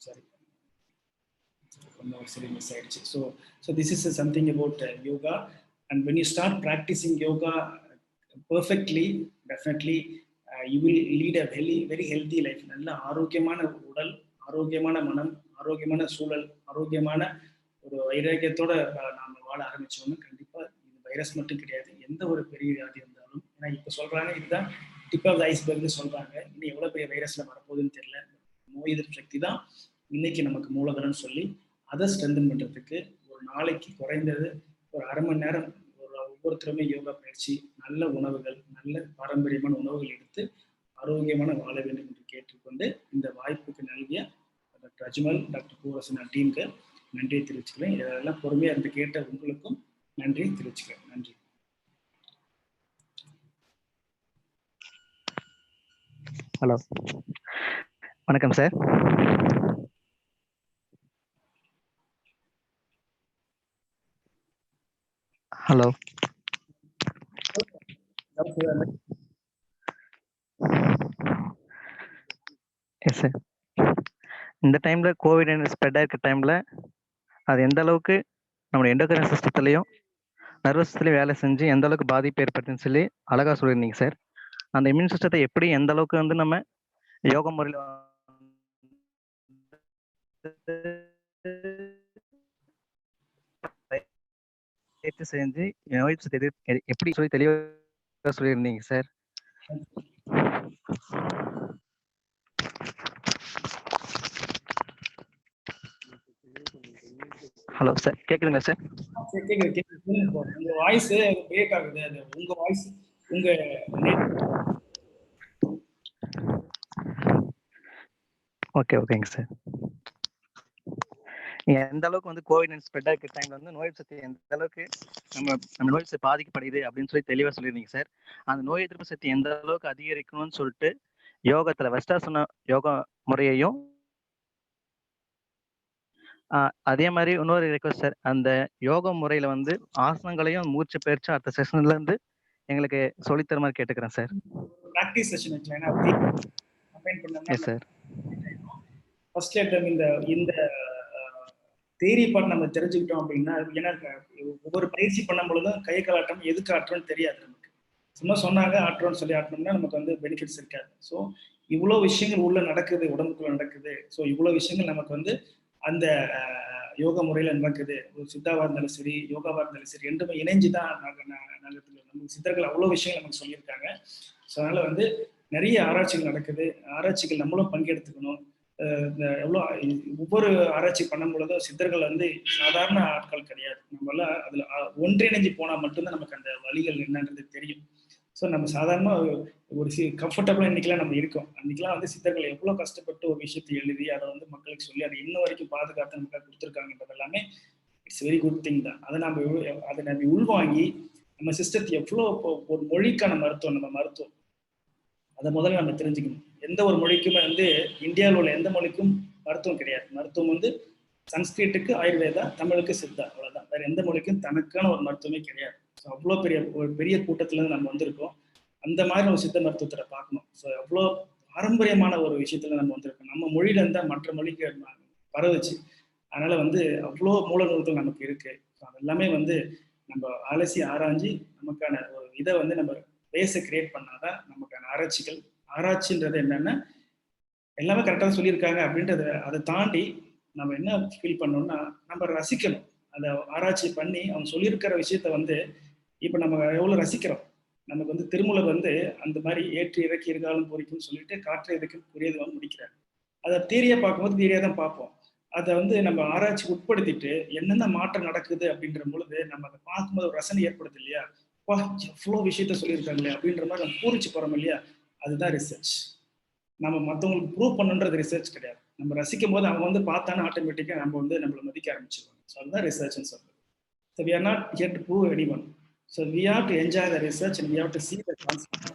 சாரி, சரி மிஸ் ஆயிடுச்சு. So this is something about yoga. And when you start practising yoga perfectly, definitely you will lead a very healthy life. நல்ல ஆரோக்கியமான உடல், ஆரோக்கியமான மனம், ஆரோக்கியமான சூழல், ஆரோக்கியமான ஒரு வைராக்கியத்தோட நாம வாழ ஆரம்பிச்சோம்னா கண்டிப்பா இது வைரஸ் மட்டும் கிடையாது, எந்த ஒரு பெரிய வியாதி இருந்தாலும். ஏன்னா இப்ப சொல்றாங்க இதுதான் டிப் ஆஃப் த ஐஸ்பர்க்னு சொல்றாங்க, இன்னும் எவ்வளவு பெரிய வைரஸ்ல வரப்போகுதுன்னு தெரியல. நோய் எதிர்ப்பு சக்தி தான் இன்னைக்கு நமக்கு மூலதனம் சொல்லி அதை ஸ்ட்ரென்தன் பண்றதுக்கு ஒரு நாளைக்கு குறைந்தது ஒரு அரை மணி நேரம் ஒவ்வொருத்தருமே யோகா பயிற்சி, நல்ல உணவுகள், நல்ல பாரம்பரியமான உணவுகள் எடுத்து ஆரோக்கியமான வாழ வேண்டும் என்று கேட்டுக்கொண்டு இந்த வாய்ப்புக்கு நல்கிய டாக்டர் அஜ்மல், டாக்டர் பூவரசன் டீமுக்கு நன்றியை தெரிவிச்சுக்கிறேன். இதெல்லாம் பொறுமையா இருந்து கேட்ட உங்களுக்கும் நன்றியை தெரிவிச்சுக்கிறேன். நன்றி. ஹலோ, வணக்கம் சார். Hello, yes sir. இந்த டைம்ல கோவிட் ஸ்ப்ரெட் ஆயிருக்க டைம்ல அது எந்த அளவுக்கு நம்மளுடைய எண்டோக்ரைன் சிஸ்டத்துலையும் நர்வஸ் சிஸ்டத்துலையும் வேலை செஞ்சு எந்த அளவுக்கு பாதிப்பு ஏற்படுத்துன்னு சொல்லி அழகா சொல்லியிருந்தீங்க சார். அந்த இம்யூன் சிஸ்டத்தை எப்படி எந்த அளவுக்கு வந்து நம்ம யோகா முறையில் செஞ்சு நோய் எப்படி சொல்லி தெளிவாக சொல்லியிருந்தீங்க சார். ஹலோ சார், கேக்குதுங்களா சார்? உங்க வாய்ஸ் பிரேக் ஆகுது. அது உங்க வாய்ஸ் உங்க ஓகேங்க சார். எந்த அளவுக்கு வந்து கோவிட் ஸ்ப்ரெட் ஆகிற டைம்ல வந்து நோய் சக்தி எந்த அளவுக்கு நம்ம நோய் சக்தி பாதிக்கப்படுது அப்படின்னு சொல்லி தெளிவா சொல்லியிருந்தீங்க சார். அந்த நோய் எதிர்ப்பு சக்தி எந்த அளவுக்கு அதிகரிக்கணும்னு சொல்லிட்டு யோகத்துல வெஸ்டாசன யோகா முறையையும் அதே மாதிரி இன்னொரு ரிக்வெஸ்ட் சார், அந்த யோகா முறையில வந்து ஆசனங்களையும் மூச்சு பயிற்சி அடுத்த செஷன்ல இருந்து எங்களுக்கு சொல்லித்தர மாதிரி கேட்டுக்கிறேன் சார். பிராக்டிஸ் செஷன் வைக்கலாம். Yes sir. ஃபர்ஸ்ட் இந்த தியரி பார்ட் நம்ம தெரிஞ்சுக்கிட்டோம் அப்படின்னா, ஏன்னா ஒவ்வொரு பயிற்சி பண்ணும் பொழுதும் கை கலாட்டம் எதுக்கு ஆட்டுறோம்னு தெரியாது நமக்கு. சும்மா சொன்னாங்க ஆட்டுறோம்னு சொல்லி ஆட்டணும்னா நமக்கு வந்து பெனிஃபிட்ஸ் இருக்காது. ஸோ இவ்வளோ விஷயங்கள் உள்ள நடக்குது, உடம்புக்குள்ள நடக்குது. ஸோ இவ்வளோ விஷயங்கள் நமக்கு வந்து அந்த யோகா முறையில் நடக்குது. ஒரு சித்தாவாக இருந்தாலும் சரி, யோகாவாக இருந்தாலும் சரி, ரெண்டுமே இணைஞ்சு தான் நம்ம சித்தர்கள் அவ்வளோ விஷயங்கள் நமக்கு சொல்லியிருக்காங்க. ஸோ அதனால வந்து நிறைய ஆராய்ச்சிகள் நடக்குது. ஆராய்ச்சிகள் நம்மளும் பங்கெடுத்துக்கணும். எவ்வளோ ஒவ்வொரு ஆராய்ச்சி பண்ணும் பொழுதும் சித்தர்கள் வந்து சாதாரண ஆட்கள் கிடையாது. நம்மளாம் அதில் ஒன்றிணைஞ்சு போனால் மட்டும்தான் நமக்கு அந்த வழிகள் என்னன்றது தெரியும். ஸோ நம்ம சாதாரணமாக ஒரு கம்ஃபர்டபுளாக இன்னைக்கெல்லாம் நம்ம இருக்கோம். அன்னைக்கெல்லாம் வந்து சித்தர்கள் எவ்வளோ கஷ்டப்பட்டு ஒரு விஷயத்தை எழுதி அதை வந்து மக்களுக்கு சொல்லி அதை இன்ன வரைக்கும் பாதுகாத்து நமக்கு கொடுத்துருக்காங்கன்றது எல்லாமே இட்ஸ் வெரி குட் திங் தான். அதை நம்ம உள்வாங்கி நம்ம சிஸ்டத்தை எவ்வளோ ஒரு மொழிக்கான மருத்துவம், நம்ம மருத்துவம் அதை முதல்ல நம்ம தெரிஞ்சுக்கணும். எந்த ஒரு மொழிக்குமே வந்து இந்தியாவில் உள்ள எந்த மொழிக்கும் மருத்துவம் கிடையாது. மருத்துவம் வந்து சன்ஸ்கிரிட்டுக்கு ஆயுர்வேதா, தமிழுக்கு சித்தா, அவ்வளோதான். வேற எந்த மொழிக்கும் தனக்கான ஒரு மருத்துவமே கிடையாது. ஸோ அவ்வளோ ஒரு பெரிய கூட்டத்துலேருந்து நம்ம வந்திருக்கோம். அந்த மாதிரி ஒரு சித்த மருத்துவத்தை பார்க்கணும். ஸோ அவ்வளோ பாரம்பரியமான ஒரு விஷயத்துல நம்ம வந்திருக்கோம். நம்ம மொழியில இருந்தால் மற்ற மொழிக்கு பரவுச்சு. அதனால வந்து அவ்வளோ மூல நூல்கள் நமக்கு இருக்கு. ஸோ அதெல்லாமே வந்து நம்ம அலசி ஆராய்ஞ்சு நமக்கான ஒரு இதை வந்து நம்ம பேஸை கிரியேட் பண்ணாதான் நமக்கான ஆராய்ச்சின்றது என்னன்னா எல்லாமே கரெக்டாக சொல்லியிருக்காங்க அப்படின்றத அதை தாண்டி நம்ம என்ன ஃபீல் பண்ணோம்னா நம்ம ரசிக்கணும். அதை ஆராய்ச்சி பண்ணி அவங்க சொல்லியிருக்கிற விஷயத்த வந்து இப்போ நம்ம எவ்வளோ ரசிக்கிறோம். நமக்கு வந்து திருமூலர் வந்து அந்த மாதிரி ஏற்றி இறக்கி இருக்காலும் பொறிக்கும்னு சொல்லிட்டு காற்று இறக்கி புரியது முடிக்கிறார். அதை தீரியா பார்க்கும்போது தீரியா தான் பார்ப்போம். அதை வந்து நம்ம ஆராய்ச்சிக்கு உட்படுத்திட்டு என்னென்ன மாற்றம் நடக்குது அப்படின்ற பொழுது நம்ம அதை பார்க்கும்போது ஒரு ரசனை ஏற்படுது இல்லையா, வா எவ்வளோ விஷயத்த சொல்லியிருக்காங்களே அப்படின்ற மாதிரி நம்ம பூரிச்சு போறோம் இல்லையா, அதுதான் ரிசர்ச். நம்ம மற்றவங்களுக்கு ப்ரூவ் பண்ணுன்றது ரிசர்ச் கிடையாது. நம்ம ரசிக்கும் போது அவங்க வந்து பார்த்தானே ஆட்டோமேட்டிக்காக நம்ம வந்து நம்மளை மதிக்க ஆரம்பிச்சிருவாங்க. ஸோ அதுதான் ரிசர்ச்னு சொல்றது. So we are not here to prove any one. So we have to enjoy the research and we have to see the concept.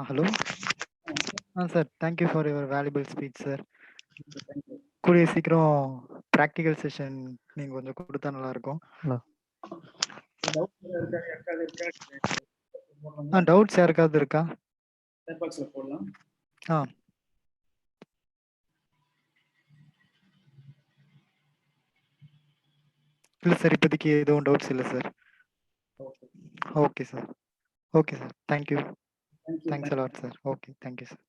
Hello sir, thank you for your valuable speech sir. கூடிய சீக்கிரம் ப்ராக்டிக்கல் செஷன் நீங்கள் கொஞ்சம் கொடுத்தா நல்லா இருக்கும். டவுட்ஸ் யாருக்காவது இருக்கா? போடலாம். இல்லை சார், இப்போதைக்கு எதுவும் டவுட்ஸ் இல்லை sir. Okay sir. Okay sir, thank you. Thanks a lot sir. Okay, thank you sir.